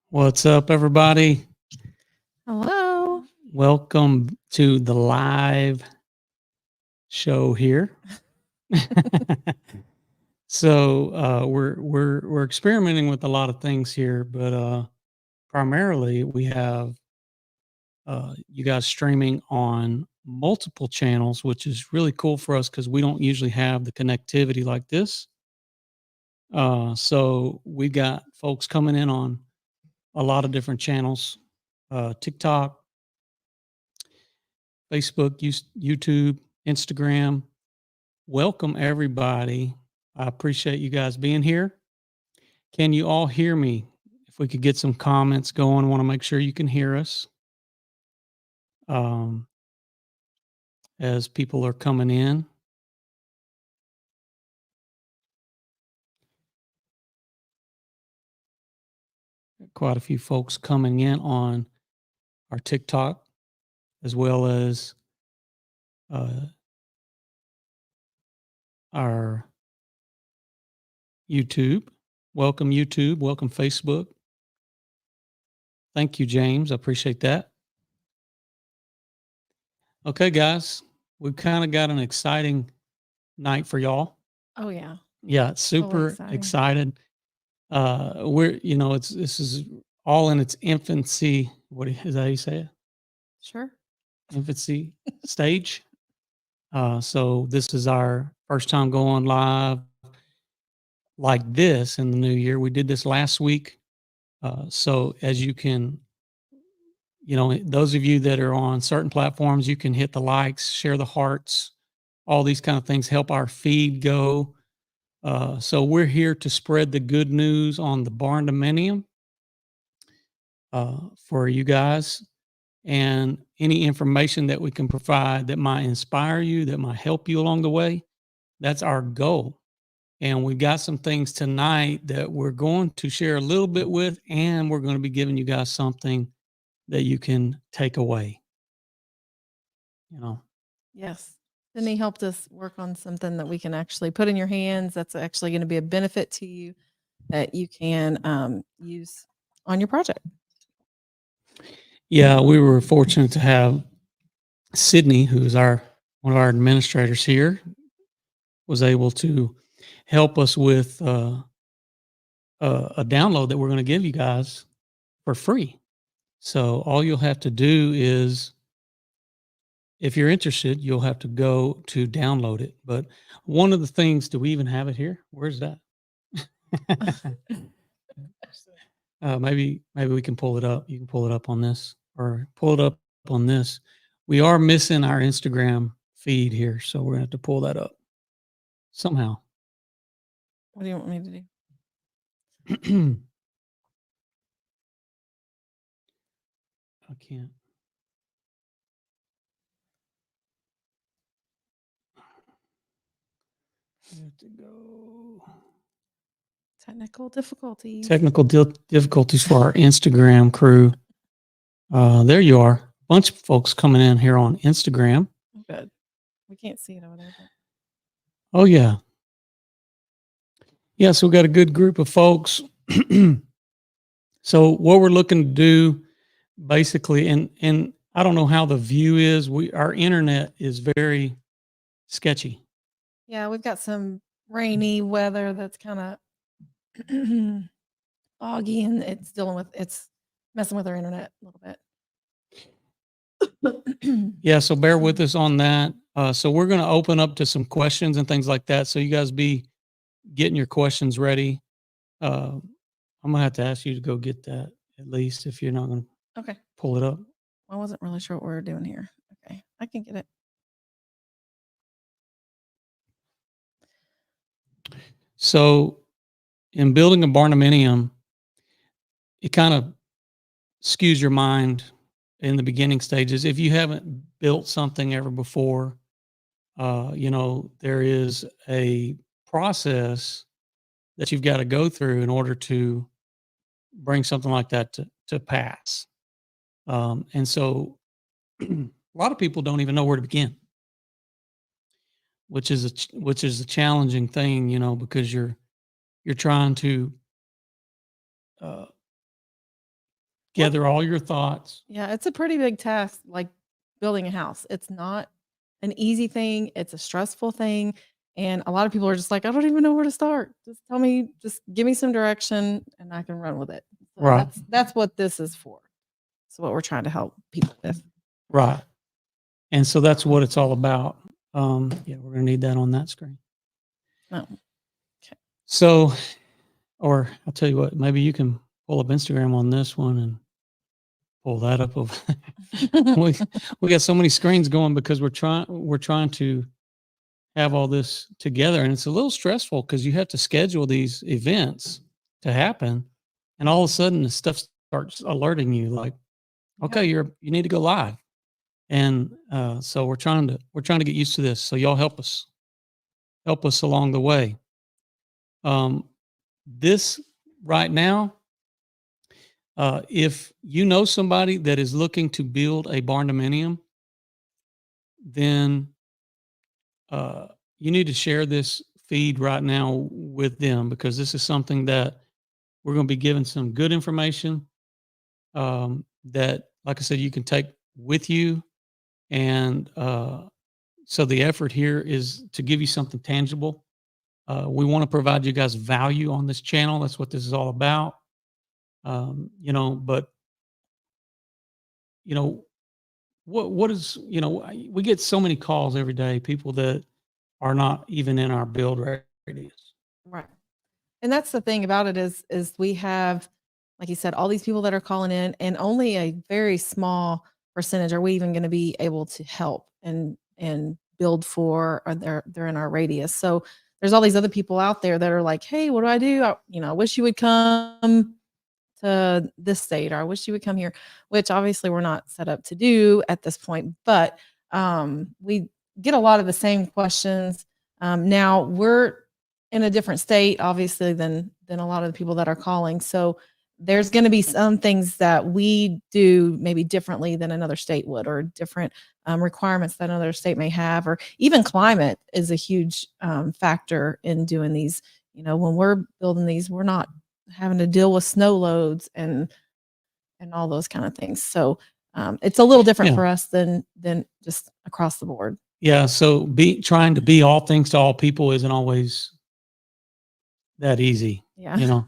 What's up, everybody? Hello. Welcome to the live show here. We're experimenting with a lot of things here, but primarily we have you guys streaming on multiple channels, which is really cool for us because we don't usually have the connectivity like this. So we got folks coming in on a lot of different channels, TikTok, Facebook, YouTube, Instagram. Welcome, everybody. I appreciate you guys being here. Can you all hear me? If we could get some comments going, I want to make sure you can hear us um, as people are coming in. Quite a few folks coming in on our TikTok as well as our YouTube. Welcome, YouTube. Welcome, Facebook. Thank you, James. I appreciate that. Okay, guys, we've kind of got an exciting night for y'all. Oh yeah. Yeah, super excited. This is all in its infancy. Is that how you say it? Sure. Infancy stage. So this is our first time going live like this in the new year. We did this last week. So as you can, those of you that are on certain platforms, you can hit the likes, share the hearts, all these kind of things help our feed go. So we're here to spread the good news on the Barndominium for you guys, and any information that we can provide that might inspire you, that might help you along the way. That's our goal. And we've got some things tonight that we're going to share a little bit with, and we're going to be giving you guys something that you can take away. Yes. Then he helped us work on something that we can actually put in your hands that's actually going to be a benefit to you that you can use on your project. Yeah, we were fortunate to have Sydney, who's one of our administrators here, was able to help us with a download that we're going to give you guys for free. So all you'll have to do is, if you're interested, you'll have to go to download it. But one of the things, do we even have it here? Where's that? Maybe we can pull it up. You can pull it up on this, or pull it up on this. We are missing our Instagram feed here, so we're gonna have to pull that up somehow. What do you want me to do? I can't. I have to go. Technical difficulties. Technical difficulties for our Instagram crew. There you are. A bunch of folks coming in here on Instagram. Good. We can't see it over there. Oh, yeah. Yeah, so we've got a good group of folks. So what we're looking to do basically, and I don't know how the view is. Our internet is very sketchy. Yeah, we've got some rainy weather that's kind of foggy, and it's messing with our internet a little bit. Yeah, so bear with us on that. So we're going to open up to some questions and things like that. So you guys be getting your questions ready. I'm gonna have to ask you to go get that, at least, if you're not gonna pull it up. I wasn't really sure what we were doing here. Okay, I can get it. So in building a Barndominium, it kind of skews your mind in the beginning stages. If you haven't built something ever before, there is a process that you've got to go through in order to bring something like that to pass. And so a lot of people don't even know where to begin, which is a challenging thing, because you're trying to gather all your thoughts. Yeah, it's a pretty big task, like building a house. It's not an easy thing. It's a stressful thing. And a lot of people are just like, I don't even know where to start. Just tell me, just give me some direction and I can run with it. So Right. that's what this is for. It's what we're trying to help people with. Right. And so that's what it's all about. Yeah, we're going to need that on that screen. No. So, or I'll tell you what, maybe you can pull up Instagram on this one and pull that up. We got so many screens going because we're trying to have all this together, and it's a little stressful because you have to schedule these events to happen, and all of a sudden the stuff starts alerting you like, okay, you need to go live, and so we're trying to get used to this. So y'all help us along the way. This right now, if you know somebody that is looking to build a barndominium, then you need to share this feed right now with them, because this is something that we're going to be giving some good information that, like I said, you can take with you. And so the effort here is to give you something tangible. We want to provide you guys value on this channel. That's what this is all about. But you know, what is, we get so many calls every day, people that are not even in our build radius. Right. And that's the thing about it is we have, like you said, all these people that are calling in, and only a very small percentage are we even going to be able to help and build for, or they're in our radius. So there's all these other people out there that are like, hey, what do I do? I wish you would come to this state, or I wish you would come here, which obviously we're not set up to do at this point. But we get a lot of the same questions. Now we're in a different state, obviously, than a lot of the people that are calling. So there's going to be some things that we do maybe differently than another state would, or different requirements that another state may have, or even climate is a huge factor in doing these. When we're building these, we're not having to deal with snow loads and all those kind of things. So it's a little different for us than just across the board. Yeah. So trying to be all things to all people isn't always that easy. Yeah.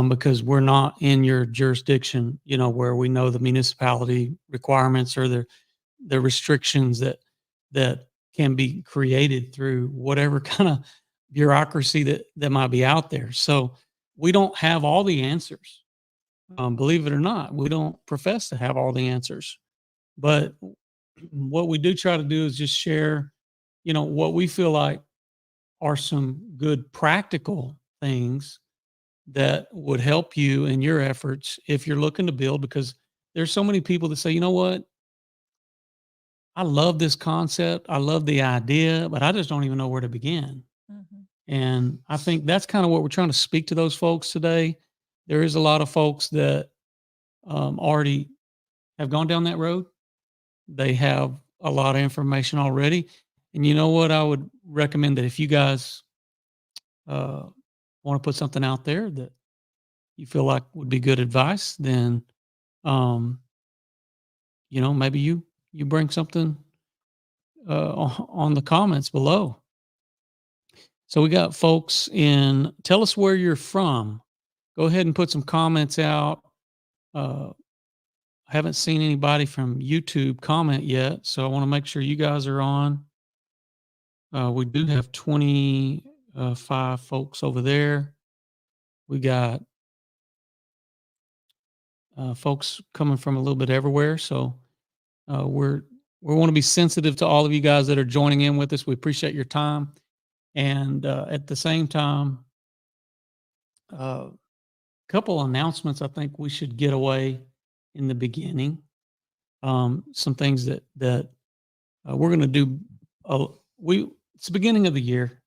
Because we're not in your jurisdiction, where we know the municipality requirements or the restrictions that can be created through whatever kind of bureaucracy that might be out there. So we don't have all the answers. Believe it or not, we don't profess to have all the answers. But what we do try to do is just share, what we feel like are some good practical things that would help you in your efforts if you're looking to build, because there's so many people that say, you know what? I love this concept. I love the idea, but I just don't even know where to begin. Mhm. And I think that's kind of what we're trying to speak to those folks today. There is a lot of folks that already have gone down that road. They have a lot of information already. And you know what? I would recommend that if you guys want to put something out there that you feel like would be good advice, then um, maybe you bring something on the comments below. So we got folks tell us where you're from. Go ahead and put some comments out. I haven't seen anybody from YouTube comment yet, so I want to make sure you guys are on. We do have 25 folks over there. We got folks coming from a little bit everywhere, so we want to be sensitive to all of you guys that are joining in with us. We appreciate your time, and at the same time, a couple announcements I think we should get away in the beginning. Some things that we're going to do. It's the beginning of the year.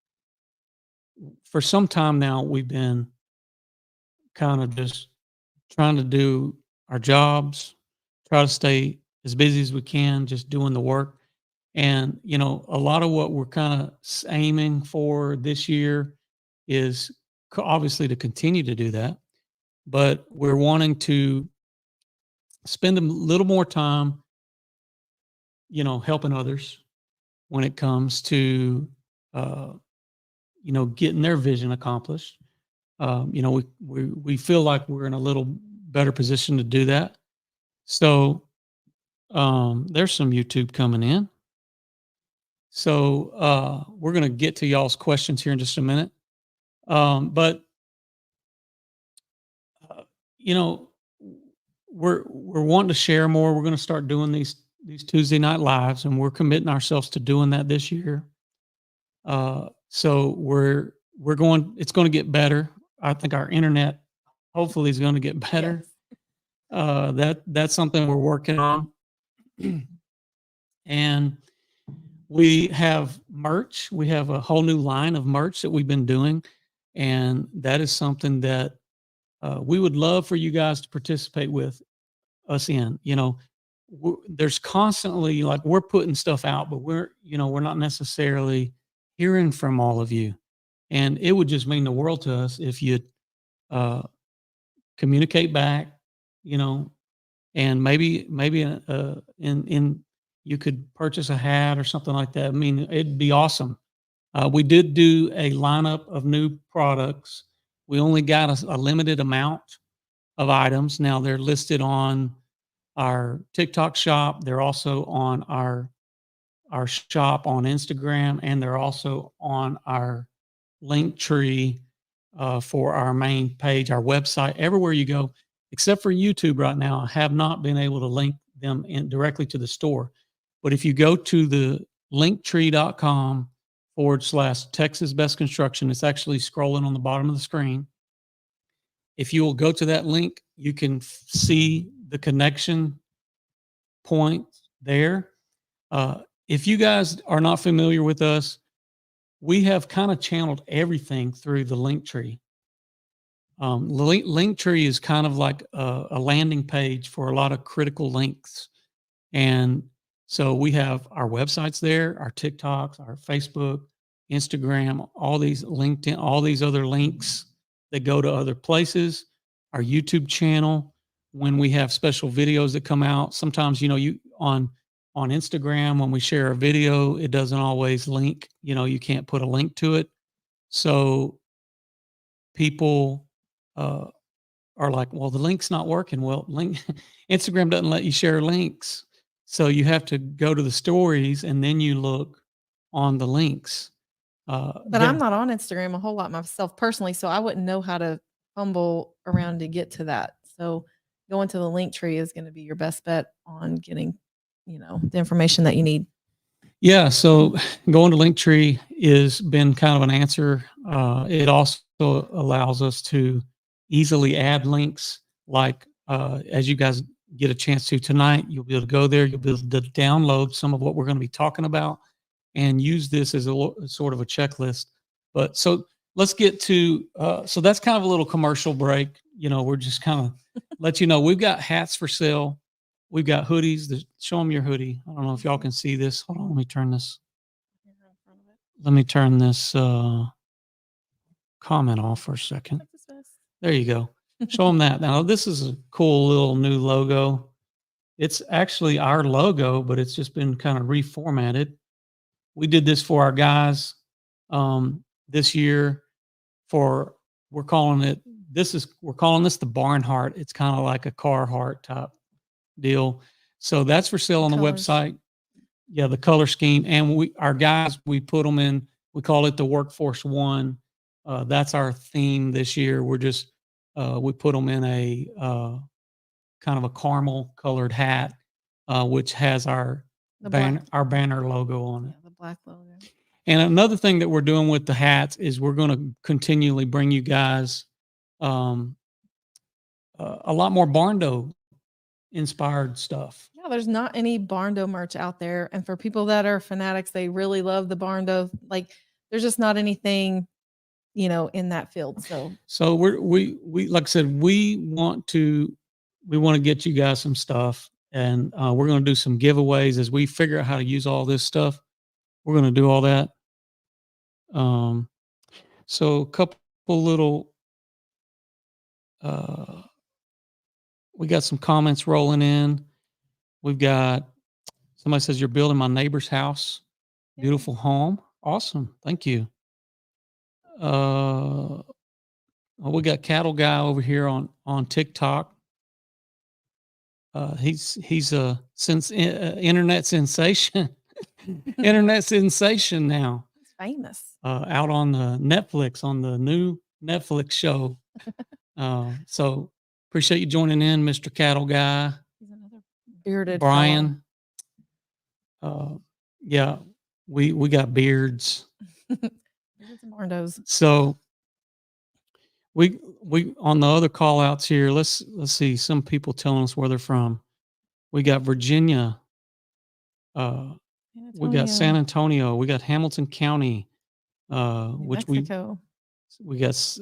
For some time now, we've been kind of just trying to do our jobs, try to stay as busy as we can, just doing the work. And, a lot of what we're kind of aiming for this year is obviously to continue to do that. But we're wanting to spend a little more time, helping others when it comes to, uh, getting their vision accomplished. We feel like we're in a little better position to do that. So there's some YouTube coming in. So we're going to get to y'all's questions here in just a minute. But uh, you know, we're wanting to share more. We're going to start doing these Tuesday night lives, and we're committing ourselves to doing that this year. So we're going. It's going to get better. I think our internet hopefully is going to get better. Yes. That's something we're working on, and we have merch. We have a whole new line of merch that we've been doing, and that is something that we would love for you guys to participate with us in. There's constantly, like, we're putting stuff out, but we're not necessarily hearing from all of you, and it would just mean the world to us if you'd uh, communicate back, you know, and maybe in you could purchase a hat or something like that. I mean, it'd be awesome. We did do a lineup of new products. We only got a limited amount of items. Now they're listed on our TikTok shop. They're also on our shop on Instagram, and they're also on our link tree for our main page, our website, everywhere you go, except for YouTube right now. I have not been able to link them in directly to the store. But if you go to the linktree.com/Texas Best Construction, it's actually scrolling on the bottom of the screen. If you will go to that link, you can see the connection point there. If you guys are not familiar with us, we have kind of channeled everything through the link tree. Link tree is kind of like a landing page for a lot of critical links. And so we have our websites there, our TikToks, our Facebook, Instagram, all these LinkedIn, all these other links that go to other places, our YouTube channel. When we have special videos that come out, sometimes, you on Instagram, when we share a video, it doesn't always link, you can't put a link to it. So people uh, are like, well, the link's not working. Well, Instagram doesn't let you share links. So you have to go to the stories and then you look on the links. But I'm not on Instagram a whole lot myself personally, so I wouldn't know how to fumble around to get to that. So going to the link tree is going to be your best bet on getting, the information that you need. Yeah, so going to Linktree has been kind of an answer. It also allows us to easily add links, like as you guys get a chance to tonight, you'll be able to go there, you'll be able to download some of what we're going to be talking about and use this as a sort of a checklist. But so let's get to, so that's kind of a little commercial break. We're just kind of let you know we've got hats for sale. We've got hoodies. Show them your hoodie. I don't know if y'all can see this. Hold on, let me turn this. Let me turn this comment off for a second. There you go. Show them that. Now, this is a cool little new logo. It's actually our logo, but it's just been kind of reformatted. We did this for our guys this year. We're calling this the barn heart. It's kind of like a Carhartt type deal. So that's for sale on the website. Yeah, the color scheme. And our guys, we put them in, we call it the Workforce One. That's our theme this year. We put them in a kind of a caramel colored hat, which has our banner logo on it. Yeah, the black logo. And another thing that we're doing with the hats is we're going to continually bring you guys a lot more Barndo inspired stuff. Yeah, there's not any Barndo merch out there. And for people that are fanatics, they really love the Barndo. Like, there's just not anything, in that field. So we like I said, we want to get you guys some stuff, and we're going to do some giveaways as we figure out how to use all this stuff. We're going to do all that. So a couple little we got some comments rolling in. We've got somebody says you're building my neighbor's house. Beautiful home. Awesome. Thank you. We got cattle guy over here on TikTok. He's a internet sensation. Internet sensation now. He's famous. Out on the Netflix on the new Netflix show. So appreciate you joining in, Mr. Cattle Guy. He's another bearded Brian. Yeah, we got beards. Beards and Barndos. So we on the other call outs here, let's see some people telling us where they're from. We got Virginia. We got San Antonio. We got Hamilton County, which Mexico. we got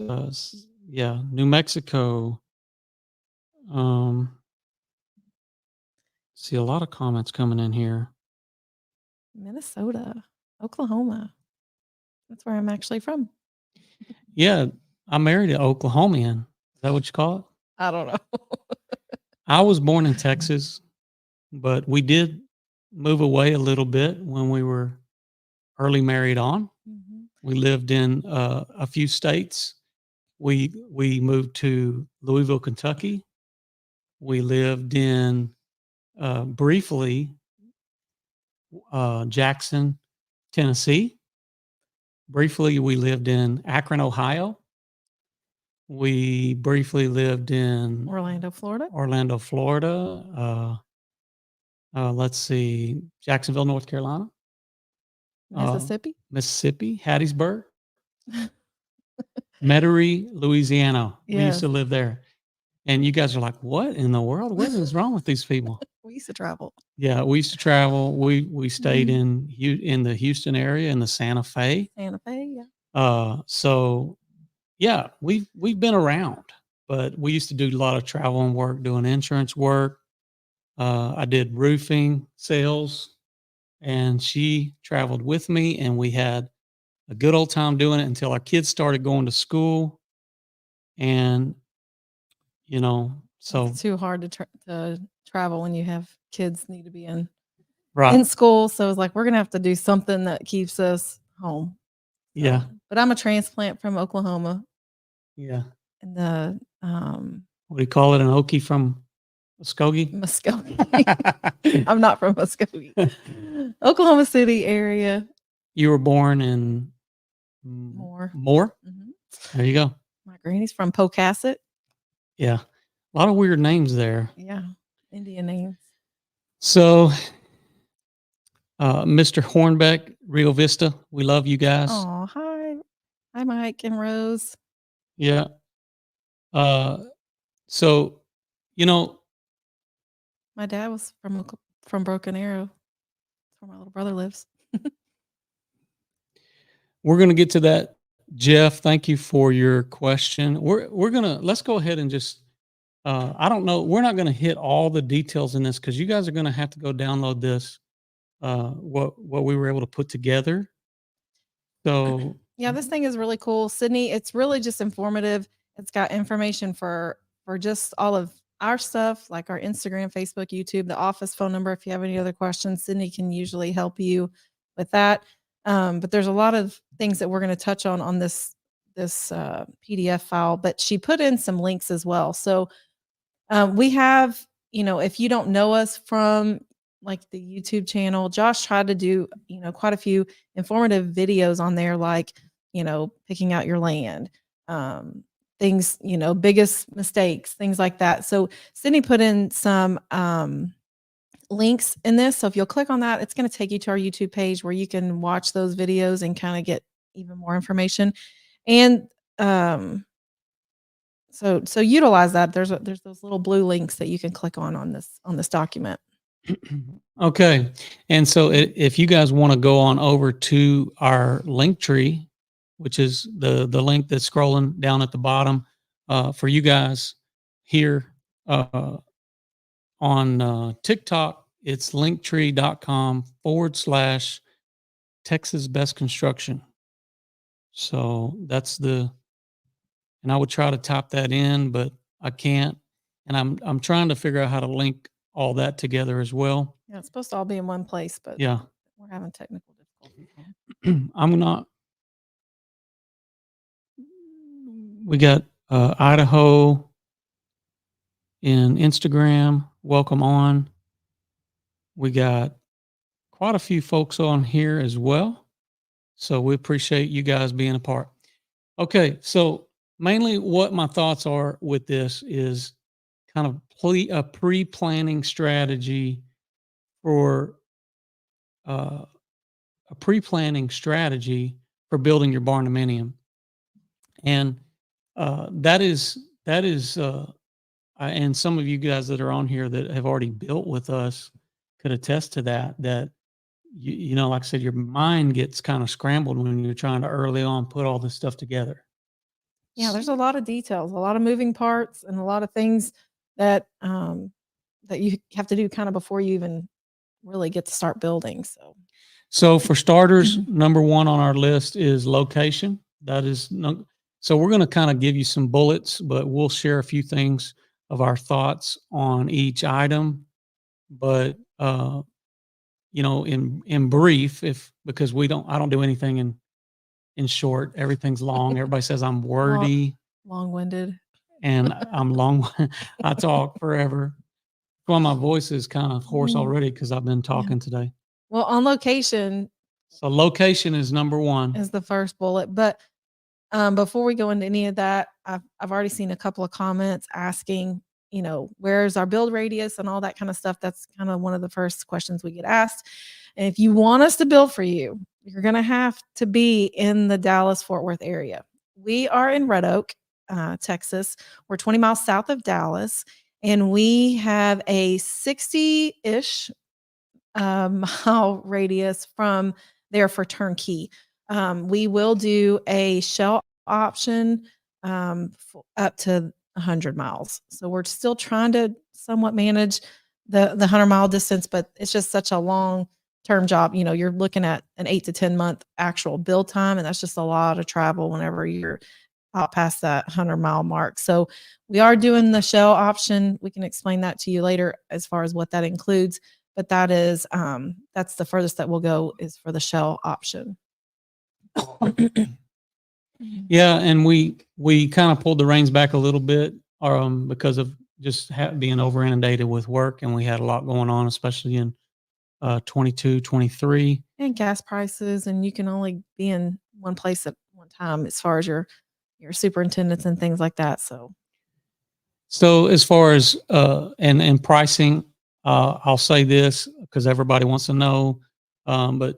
New Mexico. See a lot of comments coming in here. Minnesota, Oklahoma. That's where I'm actually from. Yeah, I married an Oklahomian. Is that what you call it? I don't know. I was born in Texas, but we did move away a little bit when we were early married on. Mm-hmm. We lived in a few states. We moved to Louisville, Kentucky. We lived in briefly Jackson, Tennessee. Briefly, we lived in Akron, Ohio. We briefly lived in Orlando, Florida. Let's see, Jacksonville, North Carolina. Mississippi. Hattiesburg. Metairie, Louisiana. Yes. We used to live there. And you guys are like, what in the world? What is wrong with these people? We used to travel. Yeah, we used to travel. We stayed in the Houston area, in the Santa Fe. Yeah. So yeah, we've been around, but we used to do a lot of traveling work, doing insurance work. I did roofing sales, and she traveled with me, and we had a good old time doing it until our kids started going to school. And so it's too hard to travel when you have kids need to be in right. in school. So it's like, we're going to have to do something that keeps us home. So, yeah. But I'm a transplant from Oklahoma. Yeah. And the, what do you call it? An Okie from Muskogee? Muskogee. I'm not from Muskogee. Oklahoma City area. You were born in Moore. Mm-hmm. There you go. My granny's from Pocasset. Yeah. A lot of weird names there. Yeah. Indian names. So, Mr. Hornbeck, Rio Vista, we love you guys. Oh, hi. Hi, Mike and Rose. Yeah. So, my dad was from Broken Arrow. That's where my little brother lives. We're going to get to that. Jeff, thank you for your question. Let's go ahead and just, I don't know. We're not going to hit all the details in this because you guys are going to have to go download this, what we were able to put together. So yeah, this thing is really cool. Sydney, it's really just informative. It's got information for just all of our stuff, like our Instagram, Facebook, YouTube, the office phone number. If you have any other questions, Sydney can usually help you with that. But there's a lot of things that we're going to touch on this PDF file, but she put in some links as well. So we have, if you don't know us from like the YouTube channel, Josh tried to do, quite a few informative videos on there, like, picking out your land, things, biggest mistakes, things like that. So Sydney put in some links in this. So if you'll click on that, it's going to take you to our YouTube page where you can watch those videos and kind of get even more information. And so utilize that. There's those little blue links that you can click on this document. Okay. And so if you guys want to go on over to our link tree, which is the link that's scrolling down at the bottom, for you guys here on TikTok, it's linktree.com/Texas Best Construction. So that's and I would try to type that in, but I can't. and I'm trying to figure out how to link all that together as well. Yeah, it's supposed to all be in one place, but Yeah. we're having technical difficulties. I'm not. We got Idaho in Instagram. Welcome on. We got quite a few folks on here as well. So we appreciate you guys being a part. Okay, so mainly what my thoughts are with this is kind of a pre-planning strategy for uh, a pre-planning strategy for building your barndominium, and that is and some of you guys that are on here that have already built with us could attest to that. That you know, like I said, your mind gets kind of scrambled when you're trying to early on put all this stuff together. Yeah, there's a lot of details, a lot of moving parts, and a lot of things that that you have to do kind of before you even really get to start building. So for starters, number one on our list is location. That is no, so we're going to kind of give you some bullets, but we'll share a few things of our thoughts on each item. But you know, in brief, if because I don't do anything in short. Everything's long. Everybody says I'm wordy Long-winded. and I'm long. I talk forever. Well, my voice is kind of hoarse already because I've been talking today. Well, on location So location is number one. is the first bullet, but before we go into any of that, I've already seen a couple of comments asking, you know, where's our build radius and all that kind of stuff. That's kind of one of the first questions we get asked. And if you want us to build for you, you're going to have to be in the Dallas-Fort Worth area. We are in Red Oak, Texas. We're 20 miles south of Dallas, and we have a 60-ish mile radius from there for turnkey. We will do a shell option up to 100 miles. So we're still trying to somewhat manage the 100-mile distance, but it's just such a long term job. You know, you're looking at an 8 to 10 month actual build time, and that's just a lot of travel whenever you're out past that 100-mile mark. So we are doing the shell option. We can explain that to you later as far as what that includes, but that is that's the furthest that we'll go is for the shell option. Yeah, and we kind of pulled the reins back a little bit because of just being over inundated with work, and we had a lot going on, especially in 22, 23. And gas prices, and you can only be in one place at one time as far as your superintendents and things like that. So as far as and pricing, I'll say this because everybody wants to know, but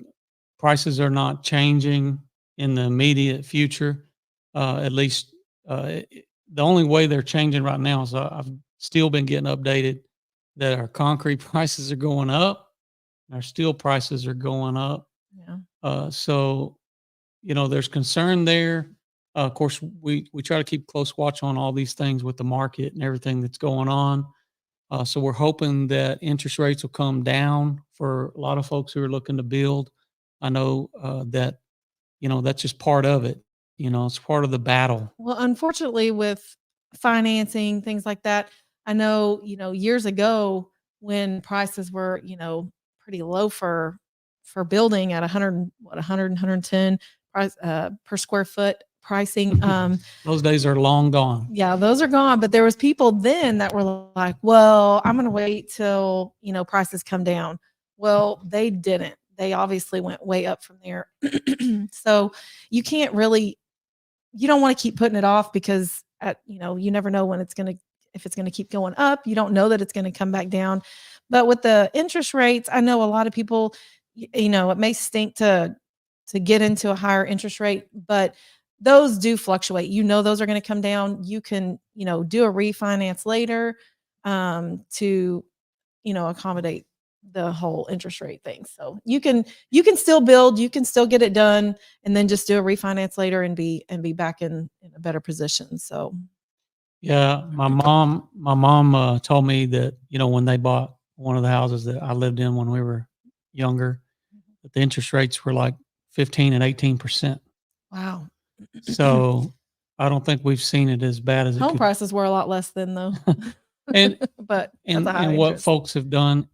prices are not changing in the immediate future. At least the only way they're changing right now is I've still been getting updated that our concrete prices are going up, our steel prices are going up. Yeah. So you know, there's concern there. Of course, we try to keep close watch on all these things with the market and everything that's going on. So we're hoping that interest rates will come down for a lot of folks who are looking to build. I know that you know that's just part of it. You know, it's part of the battle. Well, unfortunately, with financing, things like that, I know, you know, years ago when prices were, you know, pretty low for building at 100, what, 100, 110 price per square foot pricing. Those days are long gone. Yeah, those are gone. But there was people then that were like, well, I'm going to wait till, you know, prices come down. Well, they didn't. They obviously went way up from there. So you can't really, you don't want to keep putting it off because you know, you never know when it's going to, if it's going to keep going up. You don't know that it's going to come back down. But with the interest rates, I know a lot of people, you know, it may stink to get into a higher interest rate, but those do fluctuate. You know, those are going to come down. You can, you know, do a refinance later to, you know, accommodate the whole interest rate thing. So you can still build, you can still get it done, and then just do a refinance later and be back in a better position. So Yeah, my mom told me that you know when they bought one of the houses that I lived in when we were younger, that the interest rates were like 15 and 18%. wow. So I don't think we've seen it as bad as it Home could. prices were a lot less then though. And but that's a high what interest. folks have done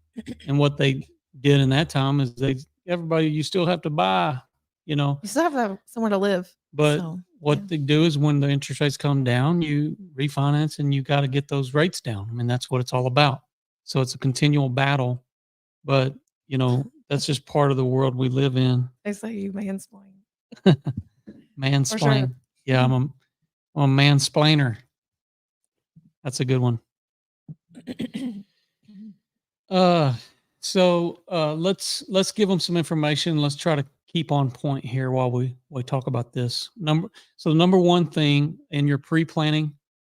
and what they did in that time is everybody, you still have to buy, you know, You still have somewhere to live. but So, what yeah. they do is when the interest rates come down, you refinance and you got to get those rates down. I mean, that's what it's all about. So it's a continual battle, but you know, that's just part of the world we live in. They say you mansplain. For sure. Mansplain. Yeah, I'm a mansplainer. That's a good one. Uh, let's give them some information. Let's try to keep on point here while we talk about this. The number one thing in your pre-planning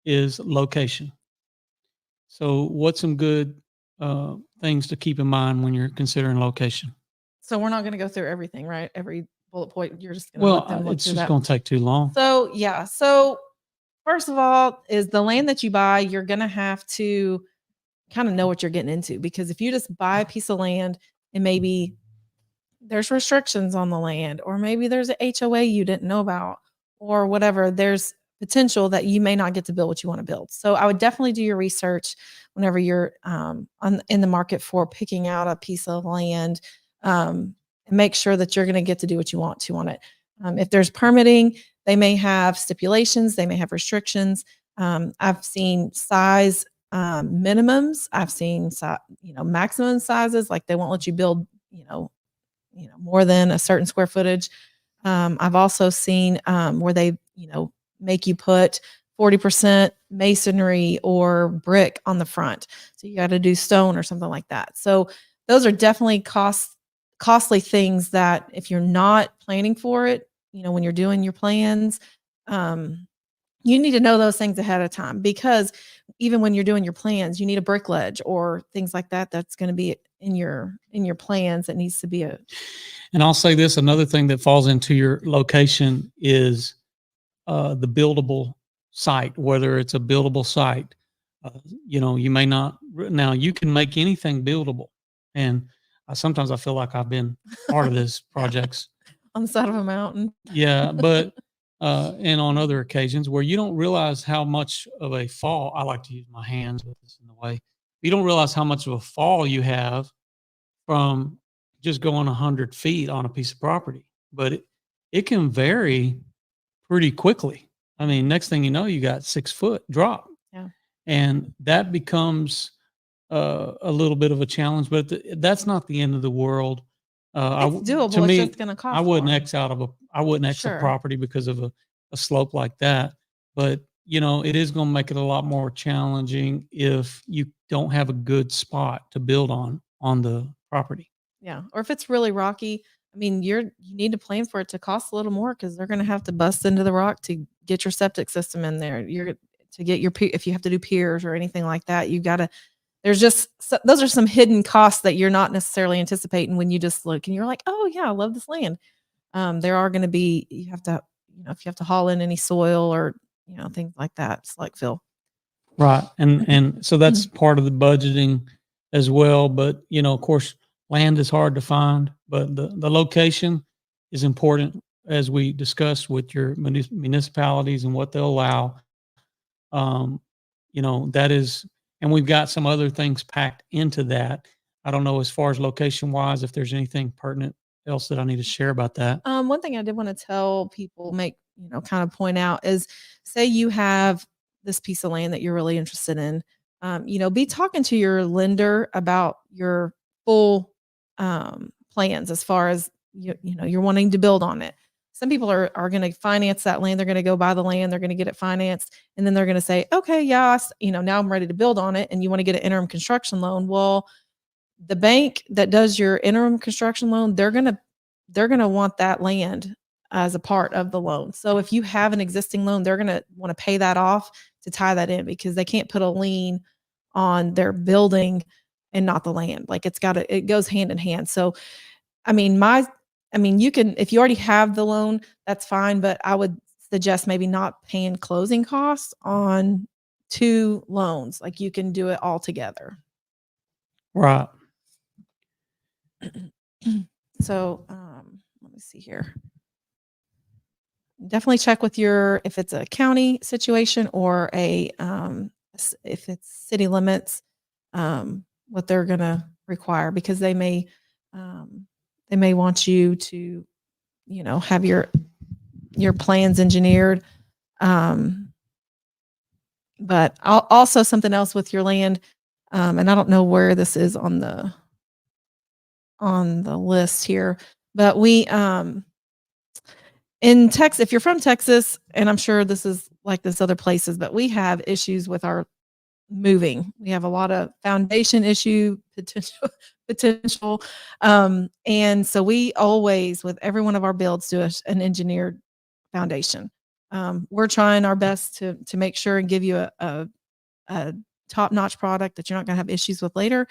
is location. So what's some good things to keep in mind when you're considering location? So we're not going to go through everything, right? Every bullet point. You're just going to Well, let them look it's through just that. going to take too long. So yeah. So first of all, is the land that you buy, you're going to have to kind of know what you're getting into, because if you just buy a piece of land and maybe there's restrictions on the land, or maybe there's an HOA you didn't know about, or whatever, there's potential that you may not get to build what you want to build. So I would definitely do your research whenever you're in the market for picking out a piece of land, and make sure that you're going to get to do what you want to on it. If there's permitting, they may have stipulations, they may have restrictions. I've seen size minimums. I've seen maximum sizes, like they won't let you build more than a certain square footage. I've also seen where they make you put 40% masonry or brick on the front, so you got to do stone or something like that. So those are definitely costly things that if you're not planning for it, when you're doing your plans, you need to know those things ahead of time, because even when you're doing your plans, you need a brick ledge or things like that. That's going to be in your plans. That needs to be And I'll say this, another thing that falls into your location is the buildable site, whether it's a buildable site. You may not, now you can make anything buildable. And sometimes I feel like I've been part of this projects. on the side of a mountain. Yeah, but and on other occasions where you don't realize how much of a fall, I like to use my hands with this in the way. You don't realize how much of a fall you have from just going 100 feet on a piece of property, but it can vary pretty quickly. I mean, next thing you know, you got 6 foot drop. Yeah. And that becomes a little bit of a challenge, but that's not the end of the world. It's doable. To It's me, just going to cost I wouldn't more. I wouldn't X Sure. a property because of a slope like that. But it is going to make it a lot more challenging if you don't have a good spot to build on the property. Yeah. Or if it's really rocky, I mean, you need to plan for it to cost a little more, because they're going to have to bust into the rock to get your septic system in there. You're to get your if you have to do piers or anything like that, you got to. There's just those are some hidden costs that you're not necessarily anticipating when you just look and you're like, oh yeah, I love this land. There are going to be, you have to, if you have to haul in any soil or things like that, it's like Phil. Right. And so that's part of the budgeting as well. But, of course, land is hard to find, but the location is important, as we discussed with your municipalities and what they'll allow. Um, that is, and we've got some other things packed into that. I don't know, as far as location wise, if there's anything pertinent else that I need to share about that. One thing I did want to tell people, kind of point out is, say you have this piece of land that you're really interested in, be talking to your lender about your full plans, as far as you're wanting to build on it. Some people are going to finance that land. They're going to go buy the land. They're going to get it financed. And then they're going to say, okay, yes, now I'm ready to build on it. And you want to get an interim construction loan. Well, the bank that does your interim construction loan, they're going to want that land as a part of the loan. So if you have an existing loan, they're going to want to pay that off to tie that in, because they can't put a lien on their building and not the land. Like it goes hand in hand. So, you can, if you already have the loan, that's fine, but I would suggest maybe not paying closing costs on 2 loans. Like you can do it all together. Right. So, let me see here. Definitely check with if it's a county situation or a if it's city limits, what they're going to require, because they may want you to, have your plans engineered. Um, but also something else with your land, and I don't know where this is on the list here, but we in Texas, if you're from Texas, and I'm sure this is like this other places, but we have issues with our moving. We have a lot of foundation issue potential. And so we always, with every one of our builds, do an engineered foundation. We're trying our best to make sure and give you a top-notch product that you're not going to have issues with later.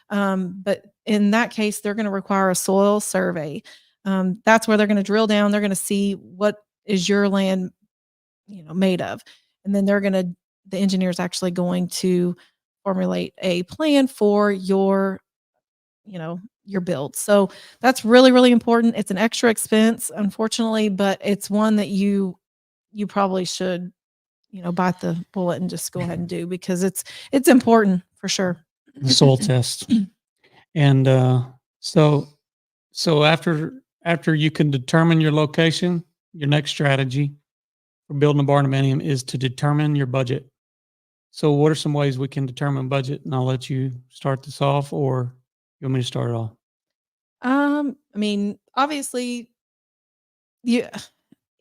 But in that case, they're going to require a soil survey. That's where they're going to drill down. They're going to see what is your land, made of, and then the engineer is actually going to formulate a plan for your build. So that's really, really important. It's an extra expense, unfortunately, but it's one that you probably should, bite the bullet and just go ahead and do, because it's important for sure. The soil test. And so after you can determine your location, your next strategy for building a barndominium is to determine your budget. So what are some ways we can determine budget? And I'll let you start this off, or you want me to start it off? I mean, obviously, you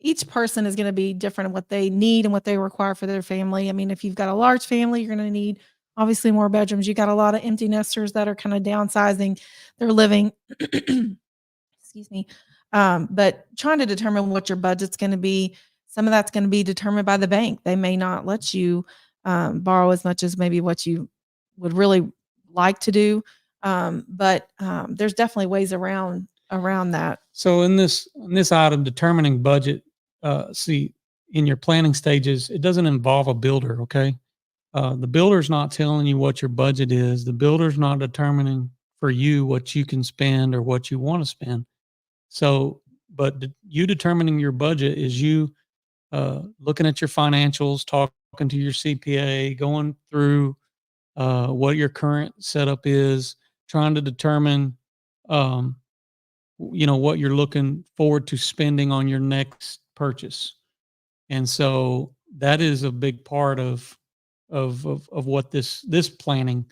each person is going to be different in what they need and what they require for their family. I mean, if you've got a large family, you're going to need obviously more bedrooms. You got a lot of empty nesters that are kind of downsizing their living. Excuse me. But trying to determine what your budget's going to be, some of that's going to be determined by the bank. They may not let you borrow as much as maybe what you would really like to do. But there's definitely ways around that. So in this item, determining budget, see, in your planning stages, it doesn't involve a builder. Okay, the builder's not telling you what your budget is. The builder's not determining for you what you can spend or what you want to spend. So, but you determining your budget is you looking at your financials, talking to your CPA, going through what your current setup is, trying to determine, what you're looking forward to spending on your next purchase. And so that is a big part of what this planning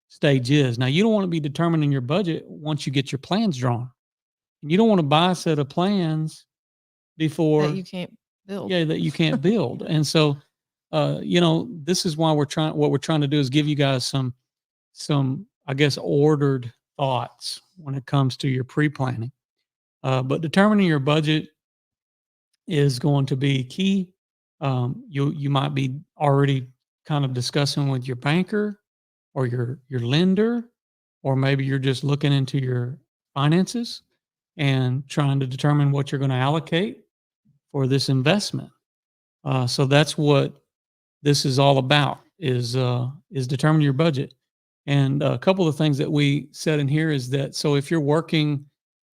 stage is. Now, you don't want to be determining your budget once you get your plans drawn. And you don't want to buy a set of plans before That you can't build. that you can't build. And so this is why what we're trying to do is give you guys some I guess ordered thoughts when it comes to your pre-planning. But determining your budget is going to be key. You might be already kind of discussing with your banker or your lender, or maybe you're just looking into your finances and trying to determine what you're going to allocate for this investment. So that's what this is all about, is determining your budget. And a couple of things that we said in here is that, so if you're working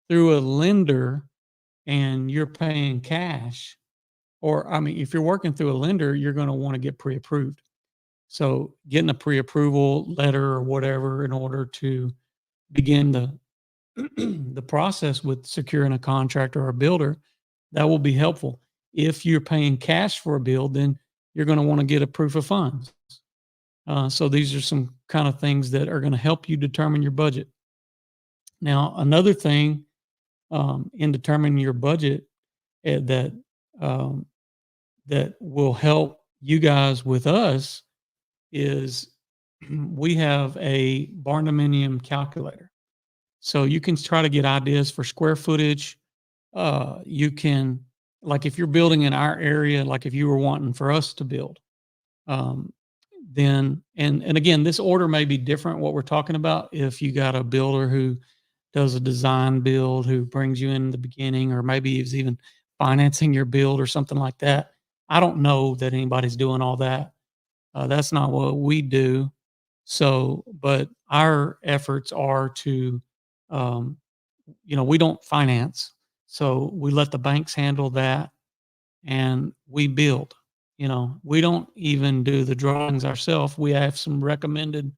through a lender and you're paying cash, or I mean, if you're working through a lender, you're going to want to get pre-approved. So getting a pre-approval letter or whatever in order to begin the the process with securing a contractor or a builder, that will be helpful. If you're paying cash for a build, then you're going to want to get a proof of funds. So these are some kind of things that are going to help you determine your budget. Now, another thing in determining your budget that um, that will help you guys with us is we have a Barndominium calculator. So you can try to get ideas for square footage. You can, like if you're building in our area, like if you were wanting for us to build, then, and again, this order may be different what we're talking about. If you got a builder who does a design build, who brings you in the beginning, or maybe is even financing your build or something like that. I don't know that anybody's doing all that. That's not what we do. So, but our efforts are to, um, we don't finance. So we let the banks handle that and we build. we don't even do the drawings ourselves. We have some recommended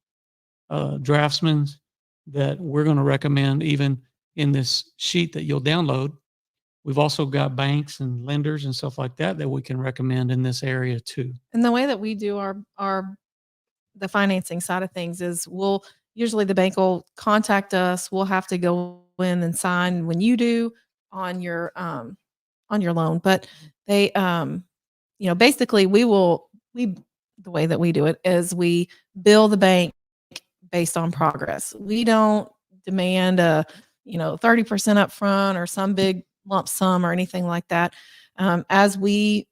draftsmen that we're going to recommend even in this sheet that you'll download. We've also got banks and lenders and stuff like that we can recommend in this area too. And the way that we do our the financing side of things is usually the bank will contact us. We'll have to go in and sign when you do on your loan, but they basically the way that we do it is we bill the bank based on progress. We don't demand a 30% up front or some big lump sum or anything like that. As we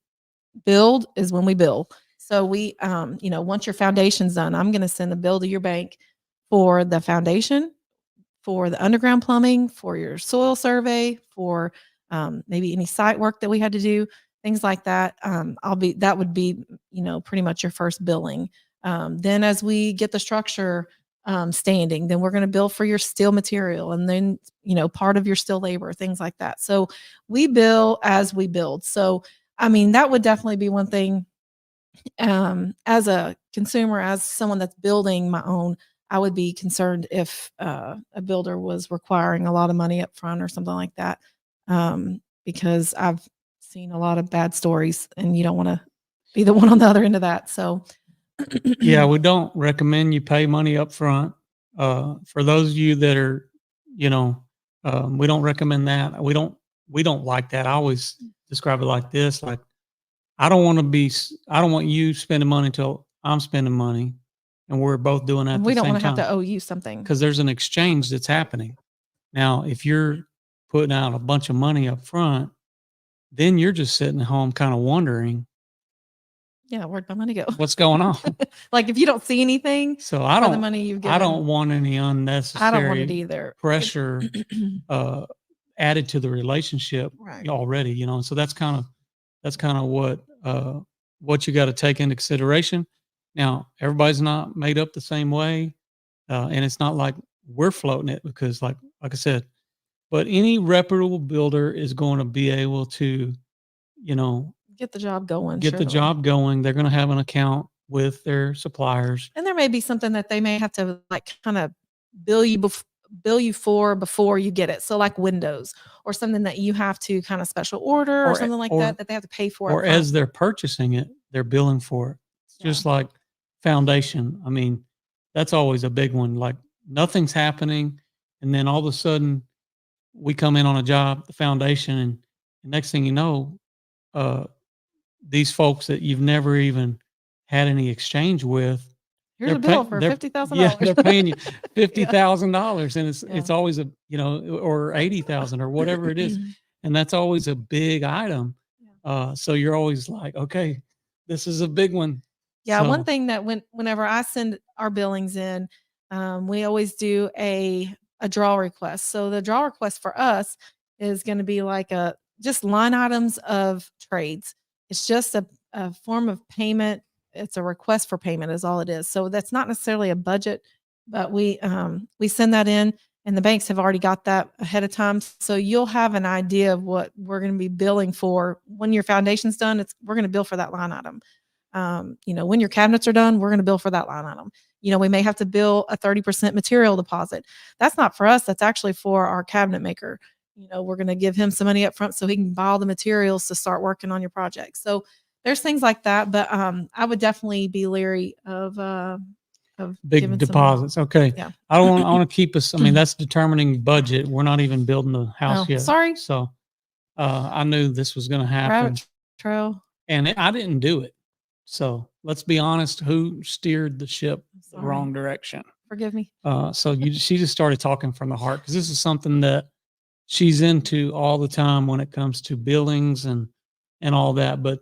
build is when we bill. So we, once your foundation's done, I'm going to send a bill to your bank for the foundation, for the underground plumbing, for your soil survey, for maybe any site work that we had to do, things like that. That would be, pretty much your first billing. Then as we get the structure standing, then we're going to bill for your steel material and then, part of your steel labor, things like that. So we bill as we build. So, I mean, that would definitely be one thing as a consumer, as someone that's building my own, I would be concerned if a builder was requiring a lot of money up front or something like that, because I've seen a lot of bad stories and you don't want to be the one on the other end of that. So yeah, we don't recommend you pay money up front. For those of you that are, we don't recommend that. We don't like that. I always describe it like this, like, I don't want you spending money until I'm spending money and we're both doing that at we the don't same want to have time. to owe you something. Because there's an exchange that's happening. Now, if you're putting out a bunch of money up front, then you're just sitting at home kind of wondering, yeah, where'd my money go? what's going on? Like if you don't see anything So for the money you've given. I don't want any I don't want it unnecessary either. pressure added to the relationship Right. already, so that's kind of what you got to take into consideration. Now, everybody's not made up the same way, and it's not like we're floating it because, like I said, but any reputable builder is going to be able to, Get the job going. get Sure the they will. job going. They're going to have an account with their suppliers. And there may be something that they may have to like kind of bill you for before you get it. So like windows or something that you have to kind of special order or something like that they have to pay for. Or as they're purchasing it, they're billing for it. It's just like foundation. I mean, that's always a big one. Like nothing's happening, and then all of a sudden we come in on a job, the foundation, and the next thing you know, these folks that you've never even had any exchange with, here's a bill for $50,000. Yeah, they're paying you $50,000, and it's always a or 80,000 or whatever it is, and that's always a big item. So you're always like, okay, this is a big one. Yeah, So, one thing that whenever I send our billings in, we always do a draw request. So the draw request for us is going to be like just line items of trades. It's just a form of payment. It's a request for payment is all it is. So that's not necessarily a budget, but we send that in and the banks have already got that ahead of time. So you'll have an idea of what we're going to be billing for when your foundation's done. We're going to bill for that line item. When your cabinets are done, we're going to bill for that line item. We may have to bill a 30% material deposit. That's not for us. That's actually for our cabinet maker. We're going to give him some money up front so he can buy all the materials to start working on your project. So there's things like that, but I would definitely be leery of big deposits. Okay. Yeah. I want to keep us. I mean, that's determining budget. We're not even building the house yet. Sorry. So I knew this was going to happen. Trail. And I didn't do it. So let's be honest, who steered the ship the wrong direction? Forgive me. She just started talking from the heart because this is something that she's into all the time when it comes to billings and all that. But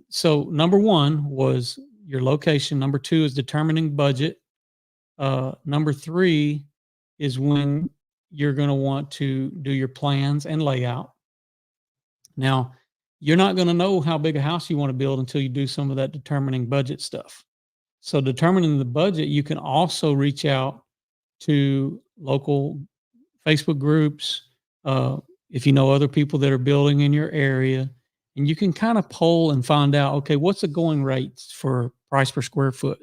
so number one was your location. Number two is determining budget. Number three is when you're going to want to do your plans and layout. Now, you're not going to know how big a house you want to build until you do some of that determining budget stuff. So determining the budget, you can also reach out to local Facebook groups. If you know other people that are building in your area and you can kind of poll and find out, okay, what's the going rates for price per square foot?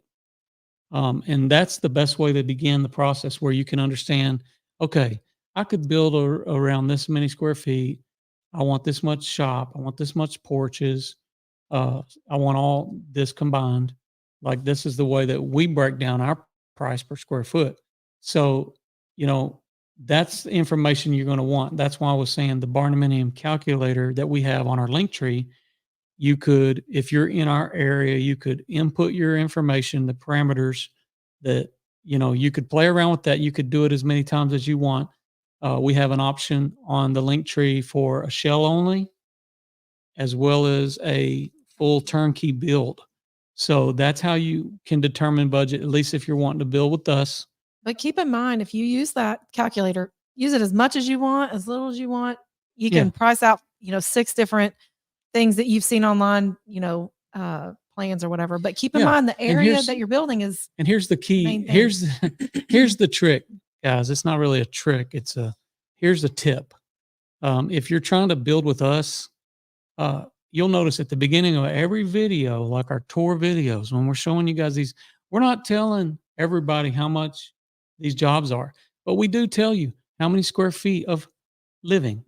And that's the best way to begin the process, where you can understand, okay, I could build around this many square feet. I want this much shop. I want this much porches. I want all this combined. Like, this is the way that we break down our price per square foot. So, you know, that's the information you're going to want. That's why I was saying the Barndominium calculator that we have on our link tree. You could, if you're in our area, you could input your information, the parameters that, you know, you could play around with that. You could do it as many times as you want. We have an option on the link tree for a shell only, as well as a full turnkey build. So that's how you can determine budget, at least if you're wanting to build with us. But keep in mind, if you use that calculator, use it as much as you want, as little as you want. You Yeah. can price out, 6 different things that you've seen online, plans or whatever. But keep in Yeah. mind the And area here's- that you're building is. And here's the key. main thing. Here's the trick, guys. It's not really a trick. Here's the tip. If you're trying to build with us, you'll notice at the beginning of every video, like our tour videos, when we're showing you guys these, we're not telling everybody how much these jobs are, but we do tell you how many square feet of living,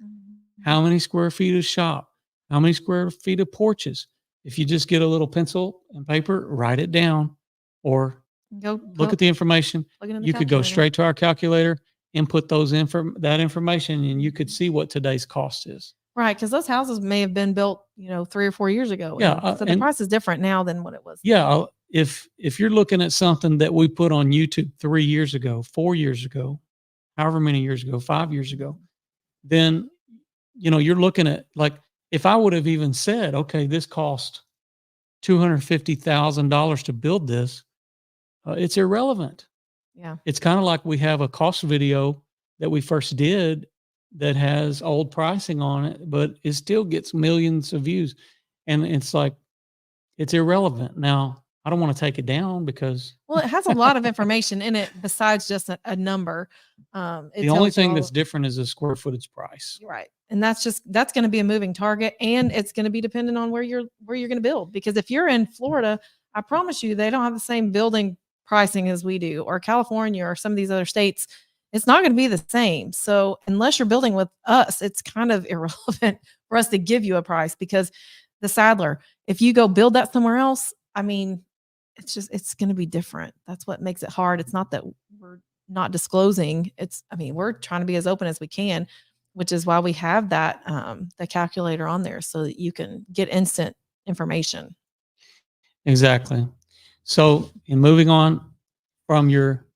how many square feet of shop, how many square feet of porches. If you just get a little pencil and paper, write it down, or Go look at the information. You could go straight to our calculator, input that information, and you could see what today's cost is. Right, because those houses may have been built, 3 or 4 years ago. Yeah, so the price is different now than what it was. Yeah, if you're looking at something that we put on YouTube 3 years ago, 4 years ago, however many years ago, 5 years ago, then you're looking at, like, if I would have even said, okay, this cost $250,000 to build this, it's irrelevant. Yeah. It's kind of like we have a cost video that we first did that has old pricing on it, but it still gets millions of views. And it's like, it's irrelevant. Now, I don't want to take it down because Well, it has a lot of information in it besides just a number. the only thing that's different is the square footage price. Right. And that's going to be a moving target, and it's going to be dependent on where you're going to build. Because if you're in Florida, I promise you, they don't have the same building pricing as we do, or California, or some of these other states. It's not going to be the same. So unless you're building with us, it's kind of irrelevant for us to give you a price, because the Sadler, if you go build that somewhere else, I mean, it's going to be different. That's what makes it hard. It's not that we're not disclosing. We're trying to be as open as we can, which is why we have that, the calculator on there, so that you can get instant information. Exactly. So, in moving on from your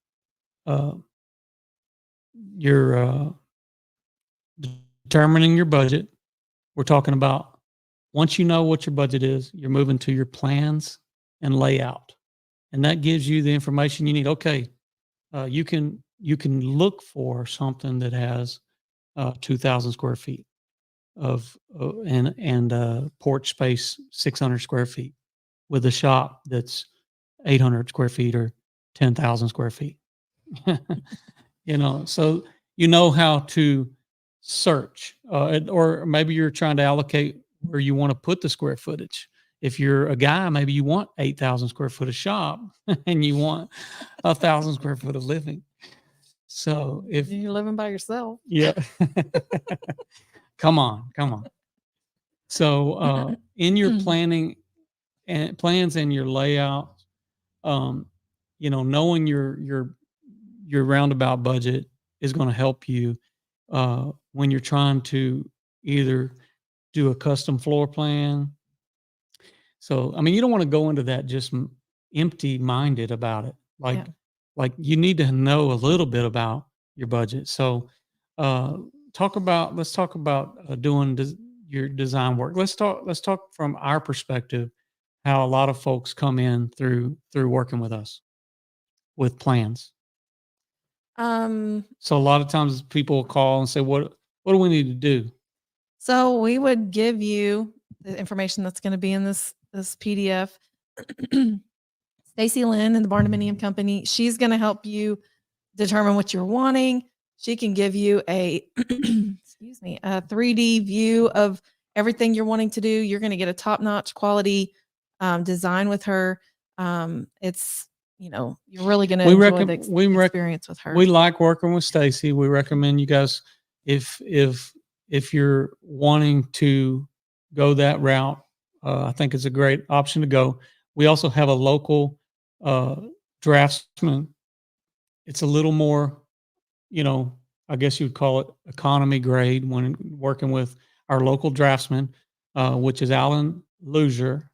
determining your budget, we're talking about, once you know what your budget is, you're moving to your plans and layout, and that gives you the information you need. Okay, you can look for something that has 2,000 square feet of and porch space 600 square feet, with a shop that's 800 square feet or 10,000 square feet. So how to search, or maybe you're trying to allocate where you want to put the square footage. If you're a guy, maybe you want 8,000 square foot of shop and you want 1,000 square foot of living. So if you're living by yourself, yeah, come on. So in your planning and plans and your layout, knowing your roundabout budget is going to help you when you're trying to either do a custom floor plan. So, you don't want to go into that just empty minded about it. Like you need to know a little bit about your budget. So, let's talk about doing your design work. Let's talk from our perspective, how a lot of folks come in through working with us with plans. So a lot of times people will call and say, what do we need to do? So we would give you the information that's going to be in this PDF. Stacy Lynn and the Barndominium Company, she's going to help you determine what you're wanting. She can give you a 3D view of everything you're wanting to do. You're going to get a top-notch quality design with her. It's, you're really going to enjoy the experience with her. We like working with Stacy. We recommend you guys, if you're wanting to go that route, I think it's a great option to go. We also have a local draftsman. It's a little more, I guess you would call it economy grade when working with our local draftsman, which is Alan Luzier.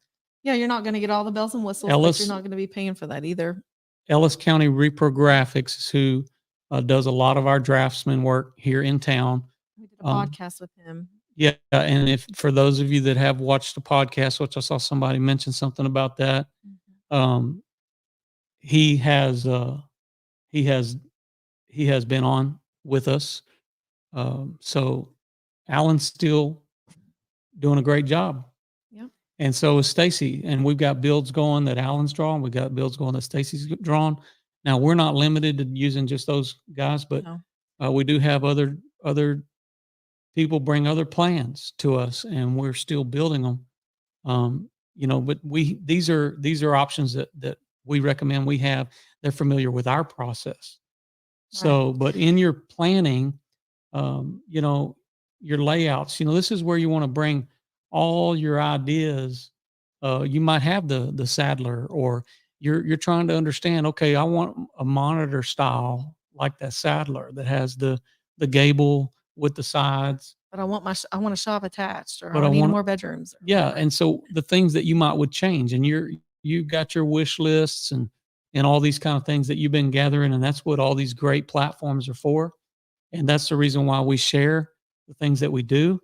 Yeah, you're not going to get all the bells and whistles, but you're not going to be paying for that either. Ellis County Reprographics is who does a lot of our draftsman work here in town. We did a podcast with him. Yeah, and if for those of you that have watched the podcast, which I saw somebody mention something about that, he has been on with us. So Alan's still doing a great job. Yep. And so is Stacy. And we've got builds going that Alan's drawn. We've got builds going that Stacy's drawn. Now we're not limited to using just those guys, but we do have other people bring other plans to us, and we're still building them. But these are options that we recommend we have. They're familiar with our process. So, but in your planning, your layouts, this is where you want to bring all your ideas. You might have the Sadler, or you're trying to understand, okay, I want a monitor style like that Sadler that has the gable with the sides. But I want a shop attached, or I need more bedrooms. Yeah. And so the things that you would change, and you've got your wish lists and all these kind of things that you've been gathering. And that's what all these great platforms are for. And that's the reason why we share the things that we do.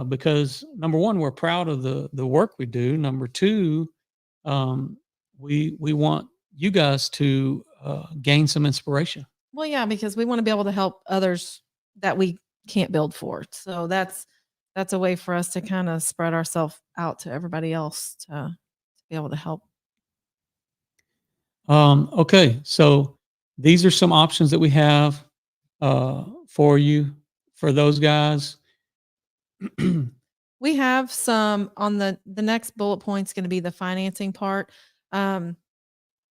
Because number one, we're proud of the work we do. Number two, we want you guys to gain some inspiration. Well, yeah, because we want to be able to help others that we can't build for. So that's a way for us to kind of spread ourselves out to everybody else to be able to help. Okay, so these are some options that we have for you, for those guys. We have some on the next bullet point is going to be the financing part.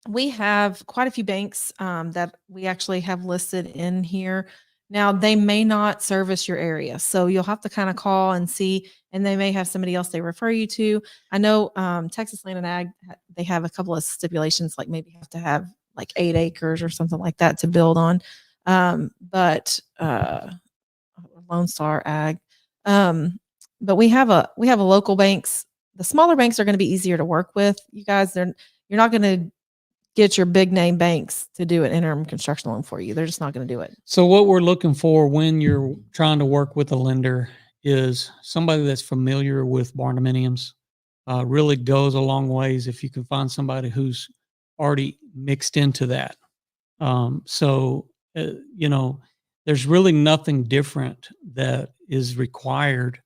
We have quite a few banks that we actually have listed in here. Now, they may not service your area, so you'll have to kind of call and see, and they may have somebody else they refer you to. I know Texas Land and Ag, they have a couple of stipulations, like maybe have to have like 8 acres or something like that to build on. But Lone Star Ag. But we have a local banks. The smaller banks are going to be easier to work with. You guys, you're not going to get your big name banks to do an interim construction loan for you. They're just not going to do it. So what we're looking for when you're trying to work with a lender is somebody that's familiar with barndominiums. Really goes a long ways if you can find somebody who's already mixed into that. There's really nothing different that is required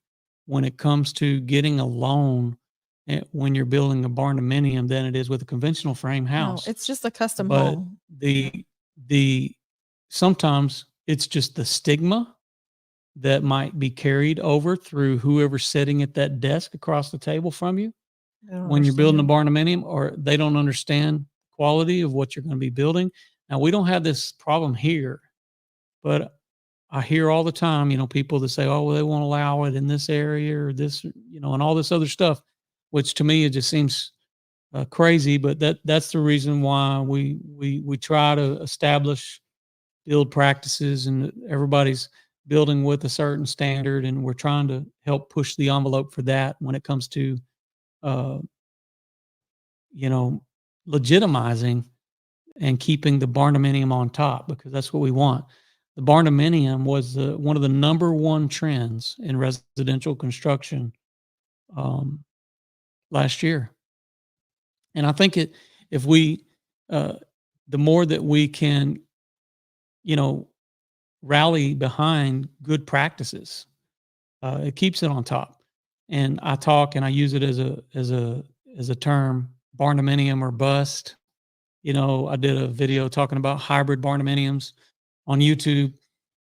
when it comes to getting a loan when you're building a barndominium than it is with a conventional frame house. No, it's just a custom home. Sometimes it's just the stigma that might be carried over through whoever's sitting at that desk across the table from you when you're building a barndominium, or they don't understand quality of what you're going to be building. Now, we don't have this problem here, but I hear all the time, people that say, oh, well, they won't allow it in this area or this, and all this other stuff, which to me, it just seems crazy. But that's the reason why we try to establish build practices, and everybody's building with a certain standard. And we're trying to help push the envelope for that when it comes to, legitimizing and keeping the barndominium on top, because that's what we want. The barndominium was one of the number one trends in residential construction last year. And I think if we, the more that we can, rally behind good practices, it keeps it on top. And I talk and I use it as a term, barndominium or bust. I did a video talking about hybrid barndominiums on YouTube,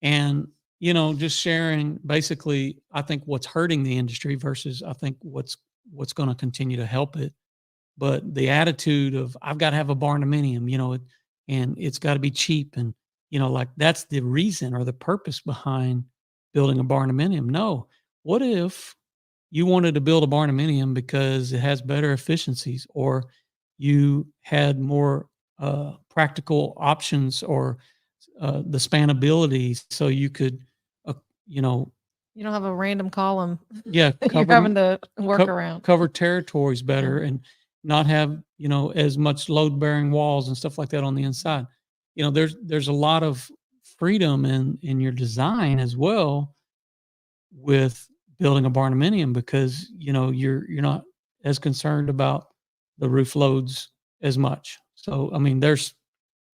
and just sharing basically, I think what's hurting the industry versus I think what's going to continue to help it. But the attitude of I've got to have a barndominium, and it's got to be cheap, and like that's the reason or the purpose behind building a barndominium. No, what if you wanted to build a barndominium because it has better efficiencies, or you had more practical options, or the spanability, so you could, uh, you know, You don't have a random column yeah, that you're having to work around. cover territories better, and not have as much load bearing walls and stuff like that on the inside. There's a lot of freedom in your design as well with building a barndominium, because you're not as concerned about the roof loads as much. So I mean, there's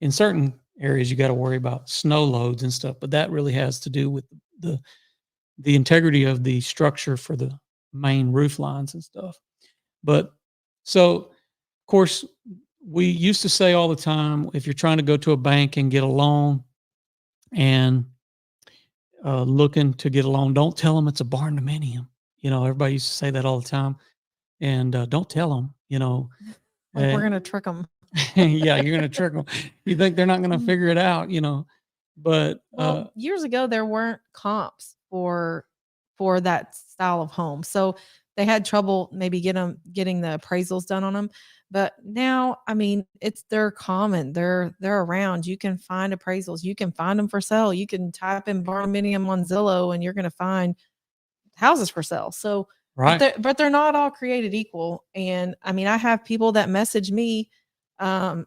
in certain areas you got to worry about snow loads and stuff, but that really has to do with the the integrity of the structure for the main roof lines and stuff. But so, of course, we used to say all the time, if you're trying to go to a bank and get a loan and looking to get a loan, don't tell them it's a barndominium. Everybody used to say that all the time, and don't tell them. Like we're gonna trick them. Yeah, you're gonna trick them. You think they're not gonna figure it out, but Well, years ago there weren't comps for that style of home, so they had trouble maybe getting the appraisals done on them. But now, I mean, they're common. They're around. You can find appraisals. You can find them for sale. You can type in barndominium on Zillow, and you're going to find houses for sale. So, right, but they're not all created equal. And I mean, I have people that message me, and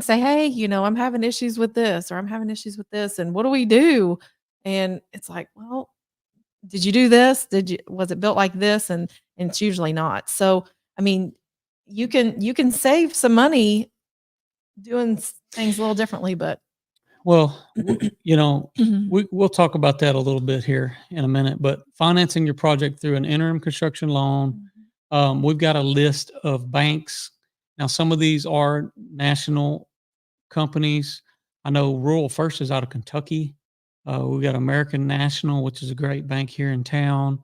say, hey, I'm having issues with this, or I'm having issues with this, and what do we do? And it's like, well, did you do this? Was it built like this? And it's usually not. So, I mean, you can save some money doing things a little differently, but well, we'll talk about that a little bit here in a minute. But financing your project through an interim construction loan, we've got a list of banks. Now, some of these are national companies. I know Rural First is out of Kentucky. We've got American National, which is a great bank here in town.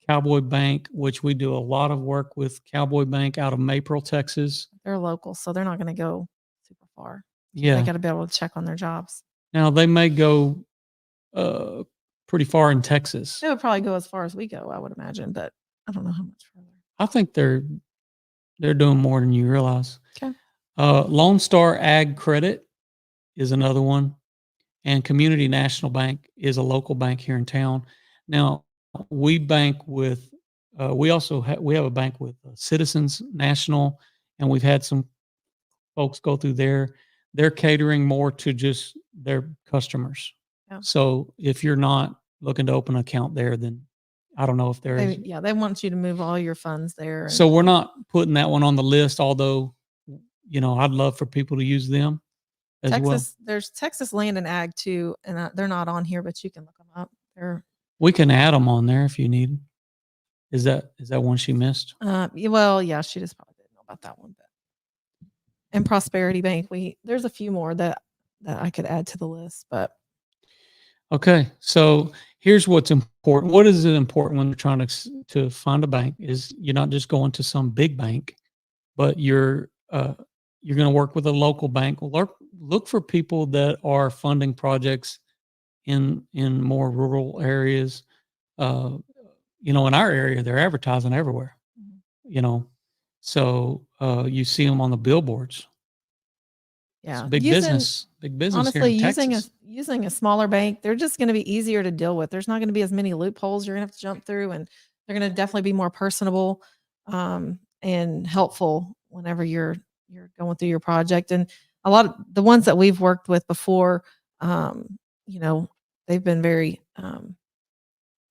Cowboy Bank, which we do a lot of work with. Cowboy Bank out of Maple, Texas. they're local, so they're not going to go super far. Yeah, they got to be able to check on their jobs. Now they may go pretty far in Texas. They would probably go as far as we go, I would imagine, but I don't know how much further. I think they're doing more than you realize. Okay. Lone Star Ag Credit is another one, and Community National Bank is a local bank here in town. Now we bank with. We also we have a bank with Citizens National, and we've had some folks go through there. They're catering more to just their customers. Yeah. So if you're not looking to open an account there, then I don't know if there is. Yeah, they want you to move all your funds there. So we're not putting that one on the list, although, I'd love for people to use them as well. There's Texas Land and Ag too, and they're not on here, but you can look them up. We can add them on there if you need. Is that one she missed? Well, yeah, she just probably didn't know about that one. But and Prosperity Bank, there's a few more that I could add to the list, but okay. So here's what's important. What is it important when you're trying to find a bank? Is you're not just going to some big bank, but you're going to work with a local bank. Look for people that are funding projects in more rural areas. In our area, they're advertising everywhere. So you see them on the billboards. Yeah, it's big business. Honestly, here in Texas. using a smaller bank, they're just going to be easier to deal with. There's not going to be as many loopholes you're going to have to jump through, and they're going to definitely be more personable and helpful whenever you're going through your project. And a lot of the ones that we've worked with before, they've been very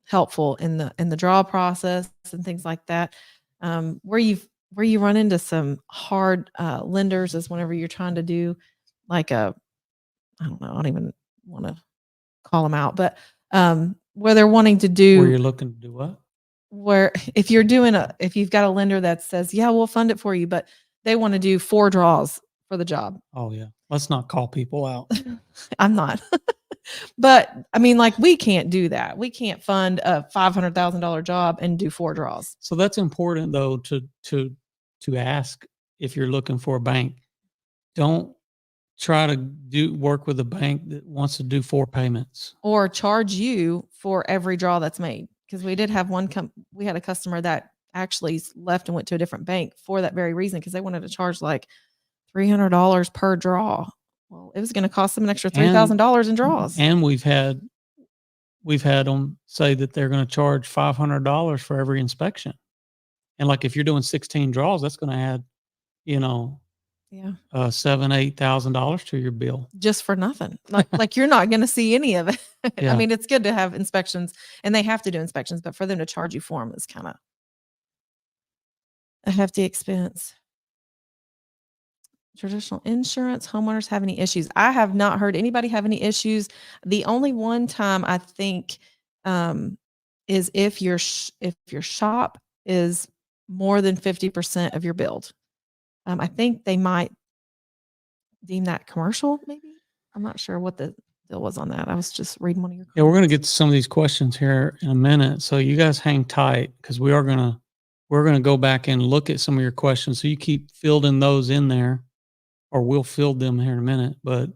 helpful in the draw process and things like that. Where you run into some hard lenders is whenever you're trying to do like I don't know, I don't even want to call them out, but where they're wanting to do where you're looking to do what? Where if you've got a lender that says, yeah, we'll fund it for you, but they want to do 4 draws for the job. Oh yeah. Let's not call people out. I'm not. But I mean, like, we can't do that. We can't fund a $500,000 job and do 4 draws. So that's important though to ask if you're looking for a bank. Don't try to work with a bank that wants to do 4 payments. Or charge you for every draw that's made. Because we did have we had a customer that actually left and went to a different bank for that very reason, because they wanted to charge like $300 per draw. Well, it was going to cost them an extra $3,000 in draws. And we've had them say that they're going to charge $500 for every inspection. And like if you're doing 16 draws, that's going to add, Yeah. $7,000-8,000 to your bill. Just for nothing. Like you're not going to see any of it. Yeah. I mean, it's good to have inspections, and they have to do inspections, but for them to charge you for them is kind of a hefty expense. Traditional insurance, homeowners have any issues? I have not heard anybody have any issues. The only one time I think is if your shop is more than 50% of your build. I think they might deem that commercial, maybe. I'm not sure what the deal was on that. I was just reading one of your comments. Yeah, we're going to get to some of these questions here in a minute. So you guys hang tight, because we're going to go back and look at some of your questions. So you keep fielding those in there, or we'll field them here in a minute, but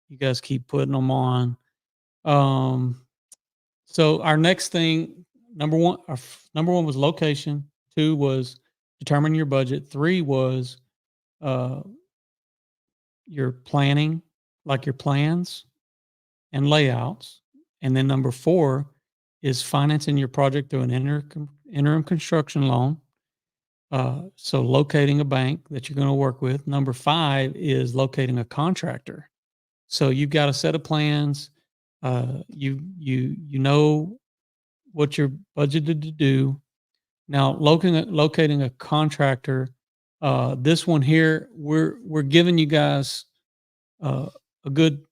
you guys keep putting them on. So our next thing, number one was location. 2 was determine your budget. 3 was your planning, like your plans and layouts. And then number 4 is financing your project through an interim construction loan. So locating a bank that you're going to work with. Number 5 is locating a contractor. So you've got a set of plans. You know what you're budgeted to do. Now, locating a contractor. This one here, we're giving you guys a good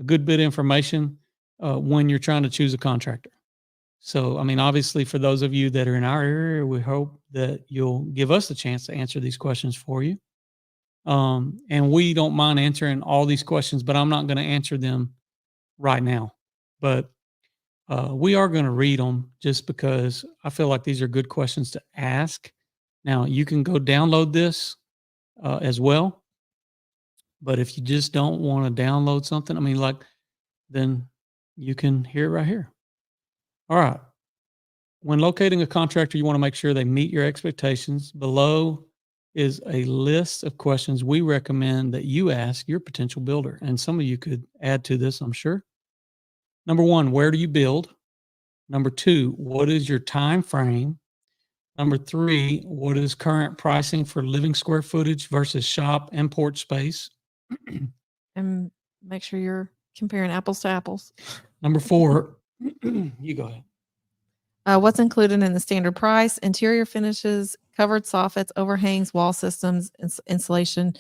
bit of information when you're trying to choose a contractor. So, I mean, obviously, for those of you that are in our area, we hope that you'll give us the chance to answer these questions for you. And we don't mind answering all these questions, but I'm not going to answer them right now. But we are going to read them, just because I feel like these are good questions to ask. Now, you can go download this as well. But if you just don't want to download something, I mean, then you can hear it right here. All right. When locating a contractor, you want to make sure they meet your expectations. Below is a list of questions we recommend that you ask your potential builder. And some of you could add to this, I'm sure. Number 1, where do you build? Number 2, what is your time frame? Number 3, what is current pricing for living square footage versus shop and porch space? And make sure you're comparing apples to apples. Number 4, you go ahead. What's included in the standard price? Interior finishes, covered soffits, overhangs, wall systems, insulation.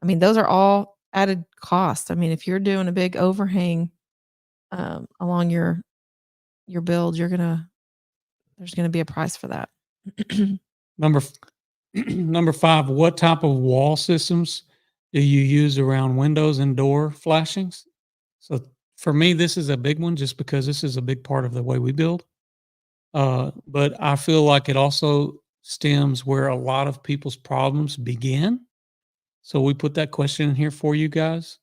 I mean, those are all added cost. I mean, if you're doing a big overhang along your build, there's gonna be a price for that. Number 5, what type of wall systems do you use around windows and door flashings? So for me, this is a big one, just because this is a big part of the way we build. But I feel like it also stems where a lot of people's problems begin. So we put that question in here for you guys.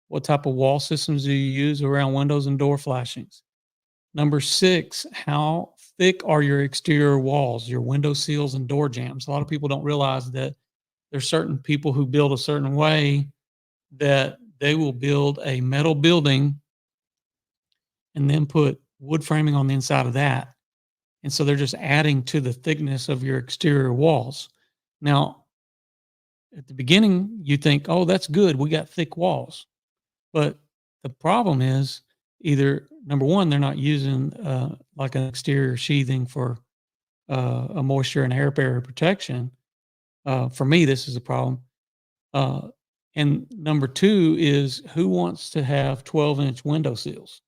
What type of wall systems do you use around windows and door flashings? Number 6, how thick are your exterior walls, your window seals and door jambs? A lot of people don't realize that there's certain people who build a certain way, that they will build a metal building and then put wood framing on the inside of that. And so they're just adding to the thickness of your exterior walls. Now, at the beginning, you think, oh, that's good, we got thick walls. But the problem is, either number 1, they're not using like an exterior sheathing for a moisture and air barrier protection. For me, this is a problem. And number 2 is, who wants to have 12-inch window seals?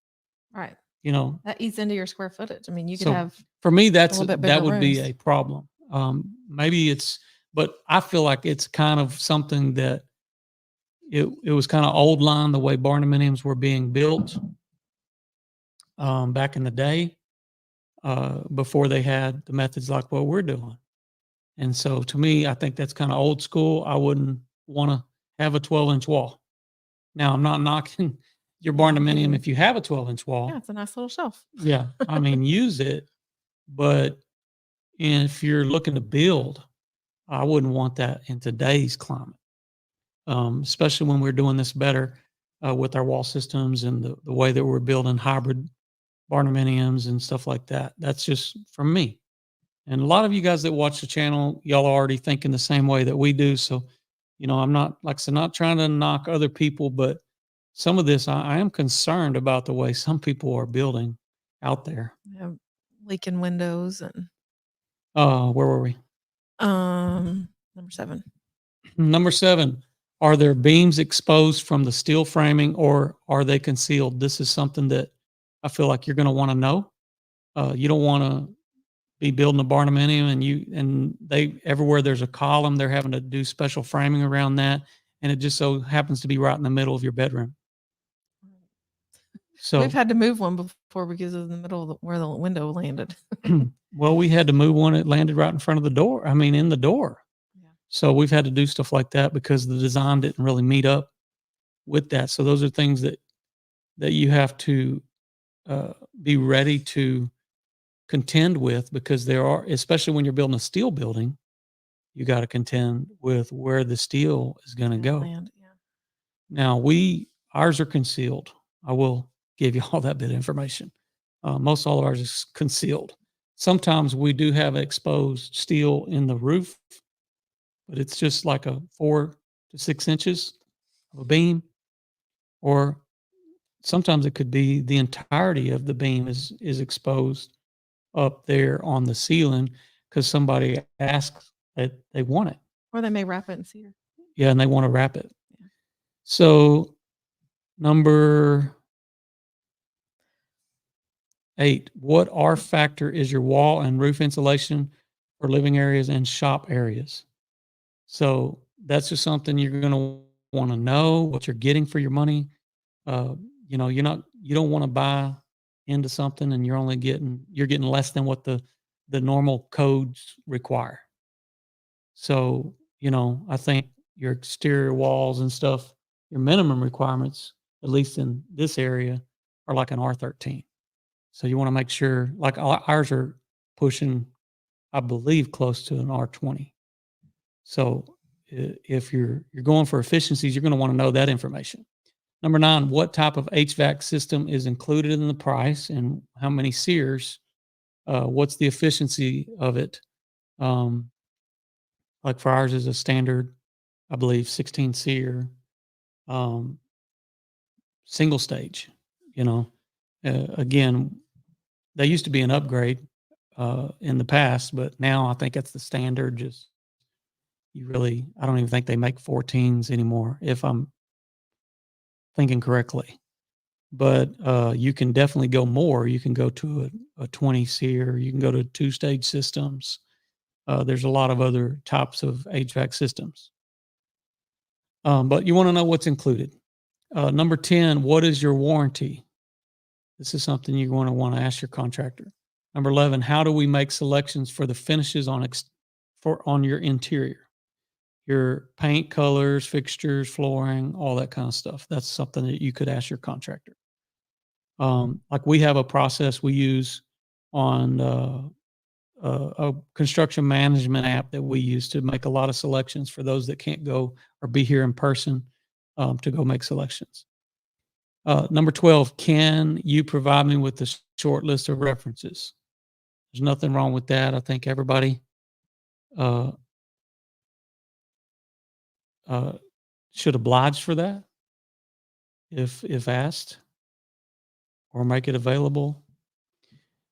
Right. That eats into your square footage. I mean, you could have. For me, that bigger would be rooms. a problem. Maybe but I feel like it's kind of something that it was kind of old line, the way barndominiums were being built. back in the day, before they had the methods like what we're doing. And so to me, I think that's kind of old school. I wouldn't want to have a 12-inch wall. Now, I'm not knocking your barndominium if you have a 12-inch Yeah, wall. it's a nice little shelf. Yeah, I mean, use it, but if you're looking to build, I wouldn't want that in today's climate, especially when we're doing this better with our wall systems and the way that we're building hybrid barndominiums and stuff like that. That's just from me. And a lot of you guys that watch the channel, y'all are already thinking the same way that we do. So, I'm not, like I said, not trying to knock other people, but some of this, I am concerned about the way some people are building out there. Yeah, leaking windows and Where were we? number 7. Number 7, are there beams exposed from the steel framing or are they concealed? This is something that I feel like you're going to want to know. You don't want to be building a barndominium and they everywhere there's a column, they're having to do special framing around that. And it just so happens to be right in the middle of your bedroom. So We've had to move one before because of the middle of where the window landed. well, we had to move one. It landed right in front of the door. I mean, in the door. Yeah. So we've had to do stuff like that because the design didn't really meet up with that. So those are things that you have to be ready to contend with because there are, especially when you're building a steel building, you got to contend with where the steel is going to go. Land, yeah. Now ours are concealed. I will give you all that bit of information. Most all of ours is concealed. Sometimes we do have exposed steel in the roof, but it's just like a 4 to 6 inches of a beam, or sometimes it could be the entirety of the beam is exposed up there on the ceiling because somebody asks that they want it. Or they may wrap it in cedar. Yeah, and they want to wrap it. Yeah. So number 8, what R factor is your wall and roof insulation for living areas and shop areas? So that's just something you're going to want to know what you're getting for your money. You don't want to buy into something and you're getting less than what the normal codes require. So, I think your exterior walls and stuff, your minimum requirements, at least in this area, are like an R13. So you want to make sure, like ours are pushing, I believe, close to an R20. So if you're going for efficiencies, you're going to want to know that information. Number 9, what type of HVAC system is included in the price and how many SEERs? What's the efficiency of it? Like for ours is a standard, I believe, 16 SEER, single stage. Again, they used to be an upgrade in the past, but now I think that's the standard. Just I don't even think they make 14s anymore, if I'm thinking correctly. But you can definitely go more. You can go to a 20 SEER. You can go to 2-stage systems. There's a lot of other types of HVAC systems. But you want to know what's included. Number 10, what is your warranty? This is something you're going to want to ask your contractor. Number 11, how do we make selections for the finishes on your interior? Your paint, colors, fixtures, flooring, all that kind of stuff. That's something that you could ask your contractor. Like we have a process we use on a construction management app that we use to make a lot of selections for those that can't go or be here in person to go make selections. Number 12, can you provide me with a short list of references? There's nothing wrong with that. I think everybody should oblige for that if asked, or make it available.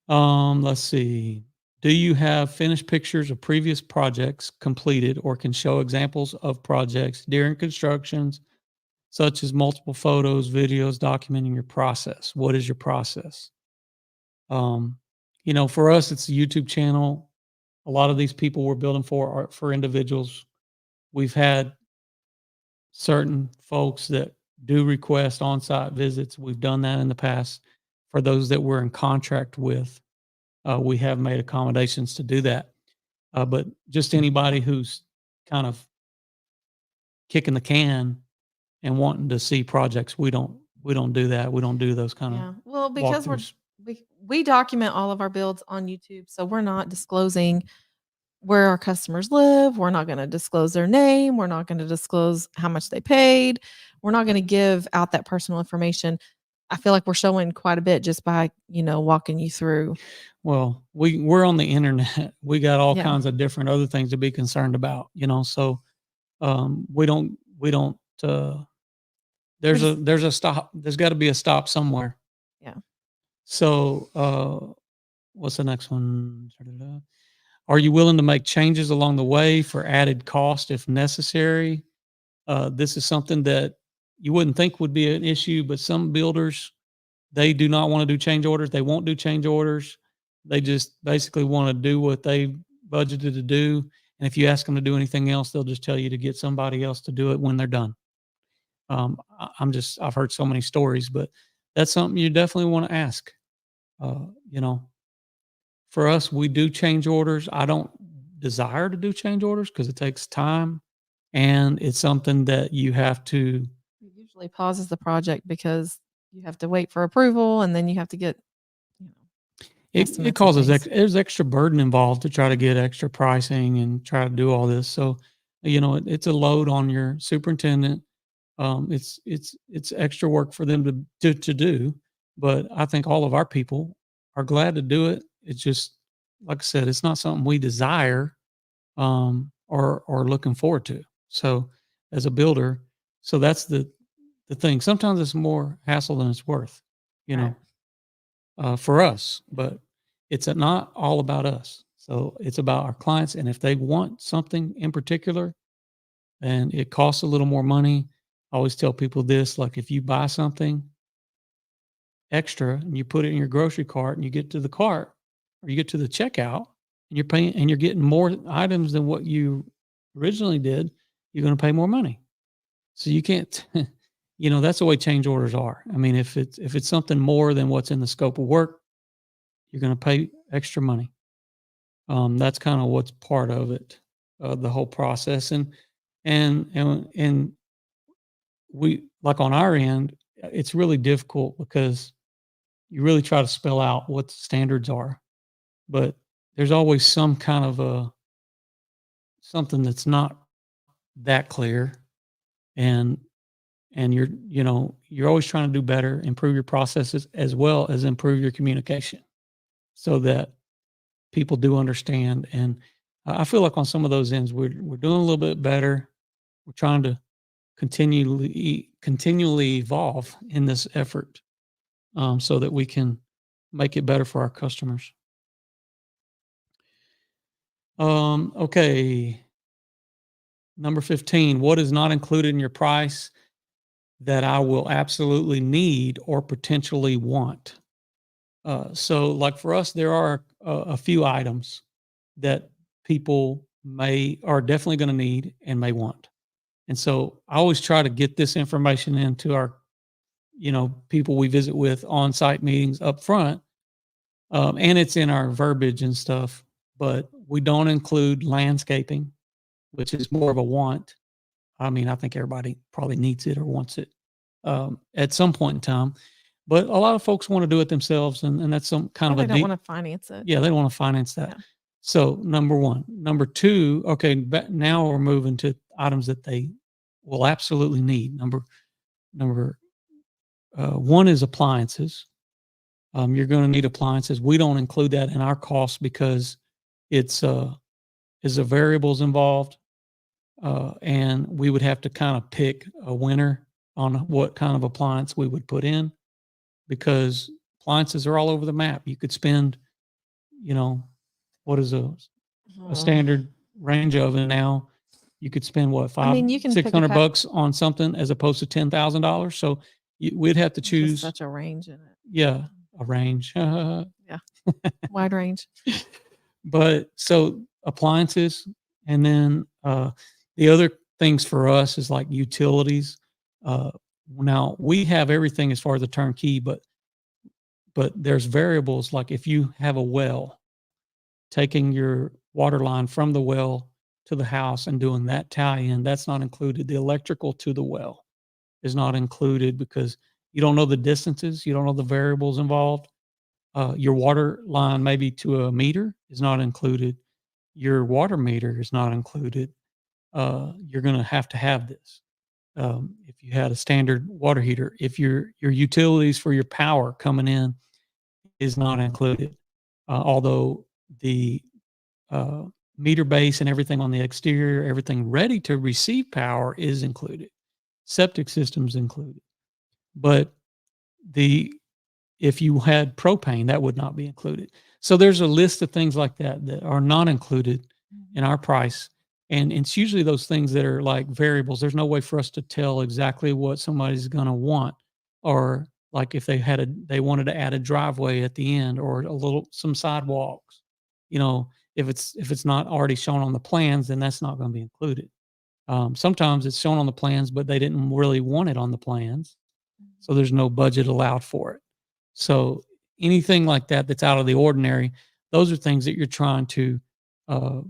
Let's see. Do you have finished pictures of previous projects completed or can show examples of projects during constructions, such as multiple photos, videos documenting your process? What is your process? For us, it's a YouTube channel. A lot of these people we're building for are for individuals. We've had certain folks that do request on-site visits. We've done that in the past. for those that we're in contract with, we have made accommodations to do that. But just anybody who's kind of kicking the can and wanting to see projects, we don't do that. We don't do those kind of Yeah. Well, because walkthroughs. we document all of our builds on YouTube, so we're not disclosing where our customers live. We're not going to disclose their name. We're not going to disclose how much they paid. We're not going to give out that personal information. I feel like we're showing quite a bit just by, walking you through. Well, we're on the internet. We got all Yeah. kinds of different other things to be concerned about, so we don't there's a stop. There's got to be a stop somewhere. Yeah. So what's the next one? Are you willing to make changes along the way for added cost if necessary? This is something that you wouldn't think would be an issue, but some builders, they do not want to do change orders. They won't do change orders. They just basically want to do what they budgeted to do. And if you ask them to do anything else, they'll just tell you to get somebody else to do it when they're done. I've heard so many stories, but that's something you definitely want to ask. For us, we do change orders. I don't desire to do change orders because it takes time, and it's something that you have to. It usually pauses the project because you have to wait for approval, and then you have to get, estimates It and causes things. there's extra burden involved to try to get extra pricing and try to do all this. So, it's a load on your superintendent. It's extra work for them to do, but I think all of our people are glad to do it. It's just, like I said, it's not something we desire, or looking forward to. So as a builder, so that's the thing. Sometimes it's more hassle than it's worth, Right. for us, but it's not all about us. So it's about our clients. And if they want something in particular and it costs a little more money, I always tell people this, like if you buy something extra and you put it in your grocery cart and you get to the cart or you get to the checkout and you're paying and you're getting more items than what you originally did, you're going to pay more money. So you can't, that's the way change orders are. I mean, if it's something more than what's in the scope of work, you're going to pay extra money. That's kind of what's part of it, the whole process. And we, like on our end, it's really difficult because you really try to spell out what the standards are, but there's always some kind of something that's not that clear. And you're always trying to do better, improve your processes as well as improve your communication so that people do understand. And I feel like on some of those ends, we're doing a little bit better. We're trying to continually evolve in this effort, so that we can make it better for our customers. Okay. Number 15, what is not included in your price that I will absolutely need or potentially want? So like for us, there are a few items that people are definitely going to need and may want. And so I always try to get this information into our, people we visit with on-site meetings up front. And it's in our verbiage and stuff, but we don't include landscaping, which is more of a want. I mean, I think everybody probably needs it or wants it, at some point in time, but a lot of folks want to do it themselves. And that's some kind of They a don't want to finance it. yeah, they don't want to finance that. Yeah. So number one. Number two, okay, now we're moving to items that they will absolutely need. Number one is appliances. You're going to need appliances. We don't include that in our costs because it's is the variables involved, and we would have to kind of pick a winner on what kind of appliance we would put in, because appliances are all over the map. You could spend, what is a standard range oven now? You could spend what, I mean, you can pick a $600 on something as opposed to $10,000. So we'd have to There's choose. such a range in it. Yeah, a range. Yeah. Wide range. But so appliances, and then the other things for us is like utilities. Now we have everything as far as a turnkey, but but there's variables like if you have a well, taking your water line from the well to the house and doing that tie-in, that's not included. The electrical to the well is not included because you don't know the distances, you don't know the variables involved. Your water line maybe to a meter is not included. Your water meter is not included. You're going to have this. If you had a standard water heater, if your utilities for your power coming in is not included, although the uh, meter base and everything on the exterior, everything ready to receive power is included. Septic systems included, but the if you had propane, that would not be included. So there's a list of things like that that are not included in our price. And it's usually those things that are like variables. There's no way for us to tell exactly what somebody's going to want, or like if they wanted to add a driveway at the end or some sidewalks. You know, if it's not already shown on the plans, then that's not going to be included. Sometimes it's shown on the plans, but they didn't really want it on the plans, so there's no budget allowed for it. So anything like that that's out of the ordinary, those are things that you're trying to uh,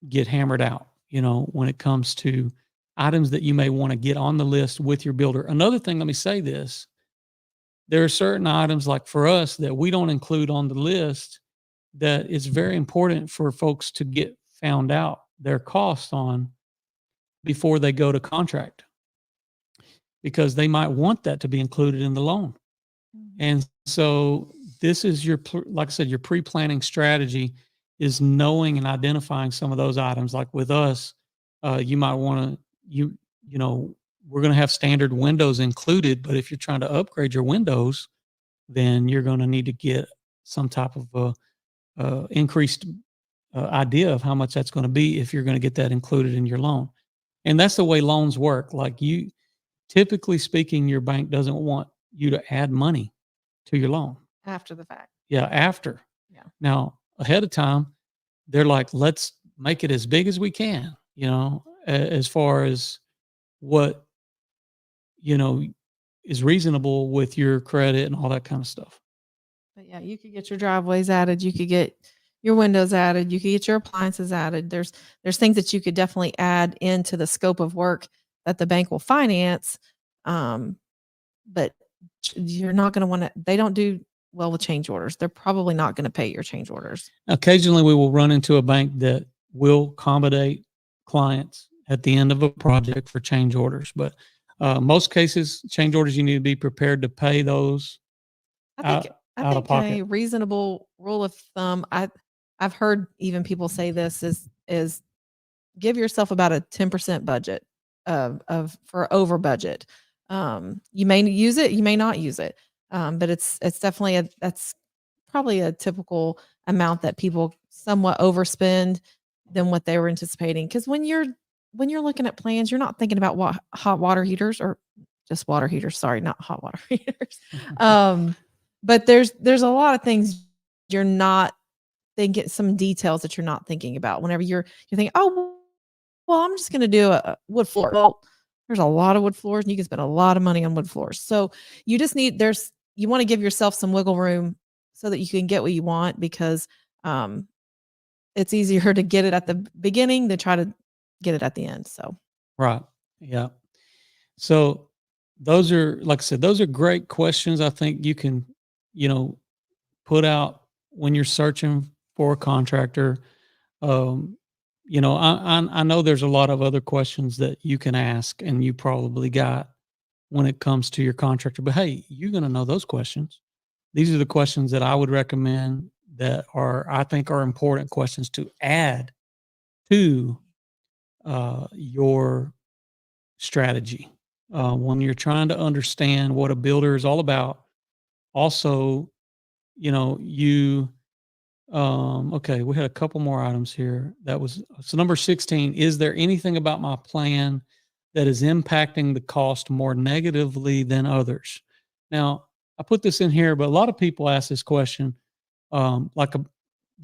get hammered out. You know, when it comes to items that you may want to get on the list with your builder. Another thing, let me say this: there are certain items, like for us, that we don't include on the list that it's very important for folks to get found out their cost on before they go to contract, because they might want that to be included in the loan. And so this is like I said, your pre-planning strategy is knowing and identifying some of those items. Like with us, you might want to, you know, we're going to have standard windows included, but if you're trying to upgrade your windows, then you're going to need to get some type of increased idea of how much that's going to be if you're going to get that included in your loan. And that's the way loans work. Like typically speaking, your bank doesn't want you to add money to your loan. After the fact. Yeah, after. Yeah. Now, ahead of time, they're like, let's make it as big as we can, you know, as far as what, you know, is reasonable with your credit and all that kind of stuff. But yeah, you could get your driveways added, you could get your windows added, you could get your appliances added. There's things that you could definitely add into the scope of work that the bank will finance. But you're not going to want to, they don't do well with change orders. They're probably not going to pay your change orders. Occasionally we will run into a bank that will accommodate clients at the end of a project for change orders, but most cases, change orders, you need to be prepared to pay those I think out of pocket. a reasonable rule of thumb, I've heard even people say this is give yourself about a 10% budget for over budget. You may use it, you may not use it. But it's definitely that's probably a typical amount that people somewhat overspend than what they were anticipating. Because when you're looking at plans, you're not thinking about what hot water heaters or just water heaters. Sorry, not hot water heaters. But there's a lot of things you're not thinking, some details that you're not thinking about whenever you're thinking, oh, well, I'm just going to do a wood floor. Well, there's a lot of wood floors and you can spend a lot of money on wood floors. So you just need, you want to give yourself some wiggle room so that you can get what you want, because it's easier to get it at the beginning than try to get it at the end. So. Right. Yeah. So those are, like I said, those are great questions. I think you can, you know, put out when you're searching for a contractor. You know, I know there's a lot of other questions that you can ask and you probably got when it comes to your contractor, but hey, you're going to know those questions. These are the questions that I would recommend that I think are important questions to add to your strategy when you're trying to understand what a builder is all about. Also, you know, okay, we had a couple more items here. That was so number 16. Is there anything about my plan that is impacting the cost more negatively than others? Now, I put this in here, but a lot of people ask this question. They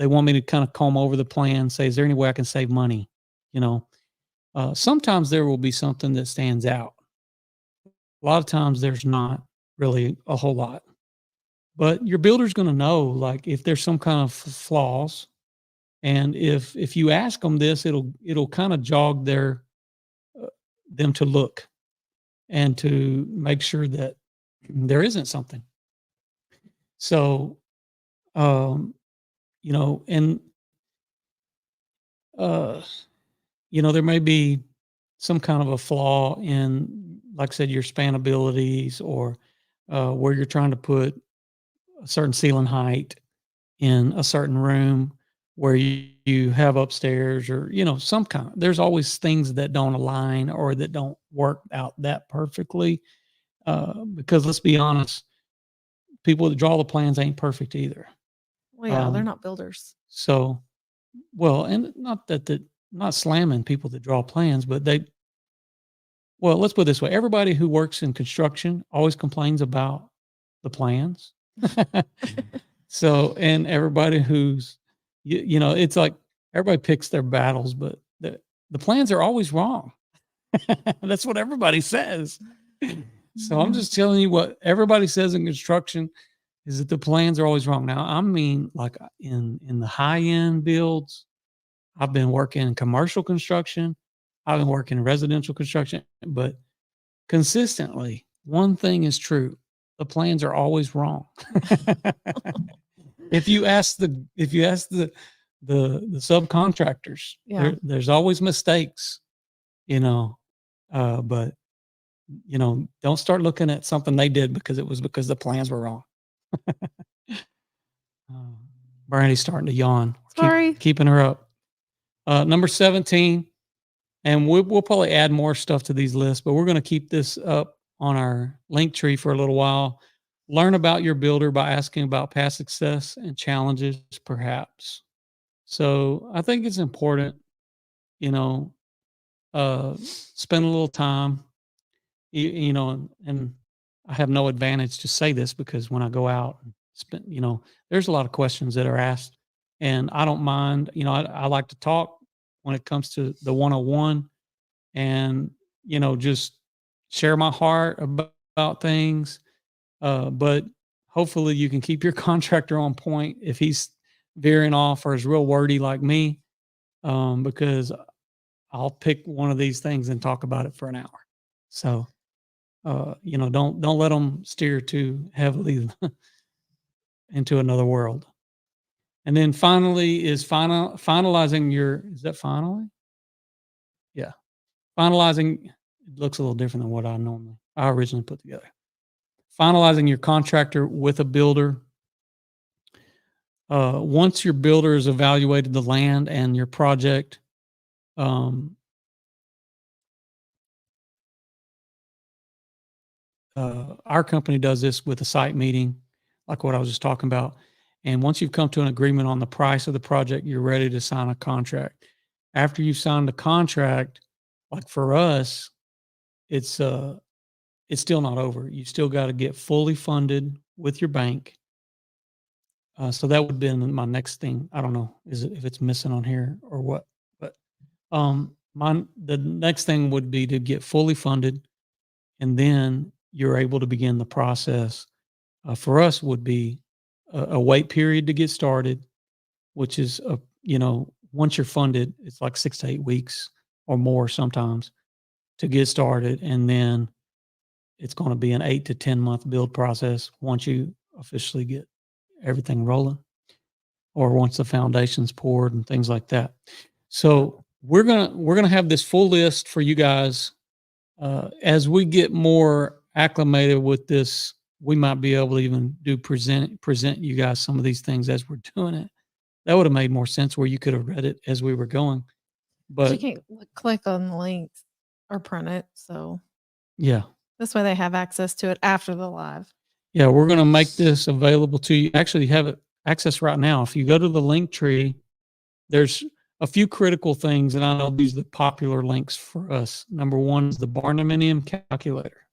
want me to kind of comb over the plan, say, is there any way I can save money? You know, sometimes there will be something that stands out. A lot of times there's not really a whole lot. But your builder's going to know, like, if there's some kind of flaws, and if you ask them this, it'll kind of jog uh, them to look and to make sure that there isn't something. So, um, and uh, there may be some kind of a flaw in, like I said, your span abilities, or where you're trying to put a certain ceiling height in a certain room, where you have upstairs, or some kind of, there's always things that don't align or that don't work out that perfectly, because let's be honest, people that draw the plans ain't perfect either. Well, yeah, they're um, not builders. so well, and not that not slamming people that draw plans, but well, let's put it this way, everybody who works in construction always complains about the plans. So, and everybody who's, it's like everybody picks their battles, but the plans are always wrong. That's what everybody says. So I'm just telling you what everybody says in construction is that the plans are always wrong. Now, I mean, like, in the high end builds, I've been working in commercial construction, I've been working in residential construction, but consistently, one thing is true: the plans are always wrong. If you ask the subcontractors, Yeah. there's always mistakes, but don't start looking at something they did because it was because the plans were wrong. Uh, Brandy's starting to yawn. Sorry. Keeping her up. Number 17, and we'll probably add more stuff to these lists, but we're going to keep this up on our link tree for a little while. Learn about your builder by asking about past success and challenges, perhaps. So I think it's important, you know, spend a little time, and I have no advantage to say this because when I go out and spend, there's a lot of questions that are asked, and I don't mind, I like to talk when it comes to the 101, and, just share my heart about things. But hopefully you can keep your contractor on point if he's veering off or is real wordy like me, because I'll pick one of these things and talk about it for an hour. So, don't let them steer too heavily into another world. And then finally is finalizing your, is that finally? Yeah. Finalizing, it looks a little different than what I originally put together. Finalizing your contractor with a builder. Once your builder has evaluated the land and your project, um, our company does this with a site meeting, like what I was just talking about. And once you've come to an agreement on the price of the project, you're ready to sign a contract. After you've signed the contract, like for us, it's still not over. You still got to get fully funded with your bank. So that would have been my next thing. I don't know if it's missing on here or what, but the next thing would be to get fully funded, and then you're able to begin the process. For us, would be a wait period to get started, which is once you're funded, it's like 6 to 8 weeks or more sometimes to get started, and then it's going to be an 8 to 10 month build process once you officially get everything rolling, or once the foundation's poured and things like that. So we're gonna have this full list for you guys. As we get more acclimated with this, we might be able to even present you guys some of these things as we're doing it. That would have made more sense where you could have read it as we were going. But you But can't click on the links or print it. So yeah, this way they have access to it after the live. yeah, we're going to make this available to you. Actually, have it access right now. If you go to the link tree, there's a few critical things, and I know these are the popular links for us. Number one is the Barndominium calculator.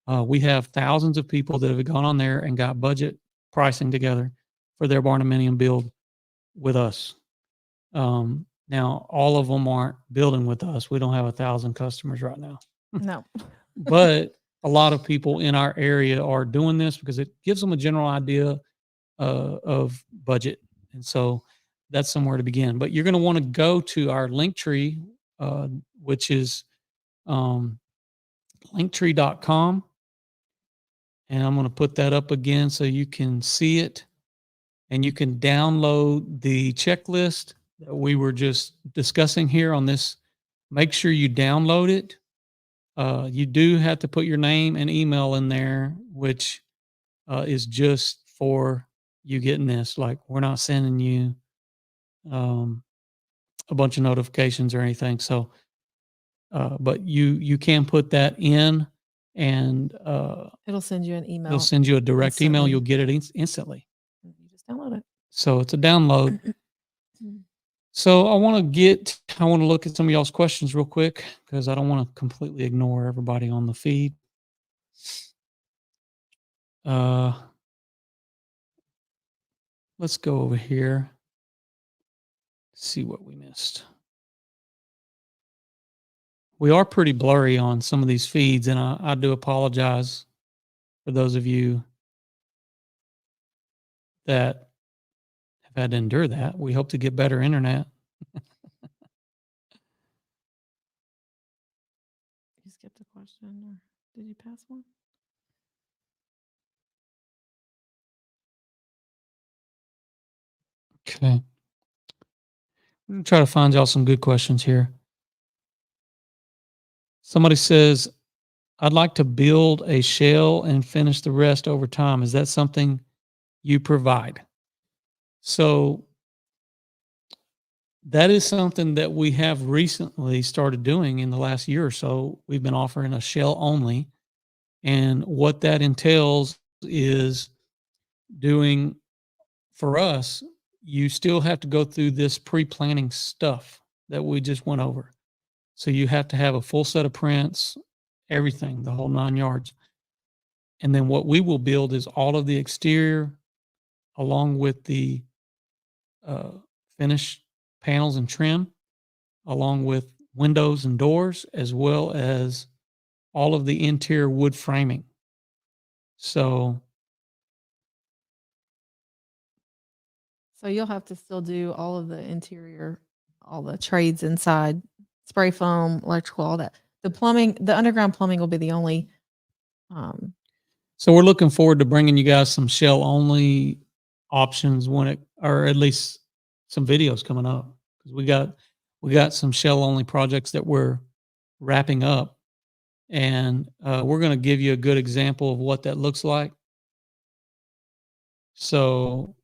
We have thousands of people that have gone on there and got budget pricing together for their Barndominium build with us. Now, all of them aren't building with us. We don't have 1,000 customers right now. No. But a lot of people in our area are doing this because it gives them a general idea of budget. And so that's somewhere to begin. But you're going to want to go to our link tree, which is um, linktree.com. And I'm going to put that up again so you can see it. And you can download the checklist that we were just discussing here on this. Make sure you download it. You do have to put your name and email in there, which is just for you getting this. Like, we're not sending you a bunch of notifications or anything. So, but you can put that in, and It'll send you an email. it'll send you a direct email. instantly. You'll get it instantly. You just download it. So it's a download. So I want to look at some of y'all's questions real quick because I don't want to completely ignore everybody on the feed. Let's go over here. See what we missed. We are pretty blurry on some of these feeds, and I do apologize for those of you that have had to endure that. We hope to get better internet. You skipped a question, or did you pass one? Okay. I'm going to try to find y'all some good questions here. Somebody says, I'd like to build a shell and finish the rest over time. Is that something you provide? So that is something that we have recently started doing in the last year or so. We've been offering a shell only. And what that entails is doing, for us, you still have to go through this pre-planning stuff that we just went over. So you have to have a full set of prints, everything, the whole 9 yards. And then what we will build is all of the exterior along with the finished panels and trim, along with windows and doors, as well as all of the interior wood framing. So you'll have to still do all of the interior, all the trades inside, spray foam, electrical, all that. The plumbing, the underground plumbing will be the only. So we're looking forward to bringing you guys some shell only options or at least some videos coming up, because we got some shell only projects that we're wrapping up, and we're going to give you a good example of what that looks like. So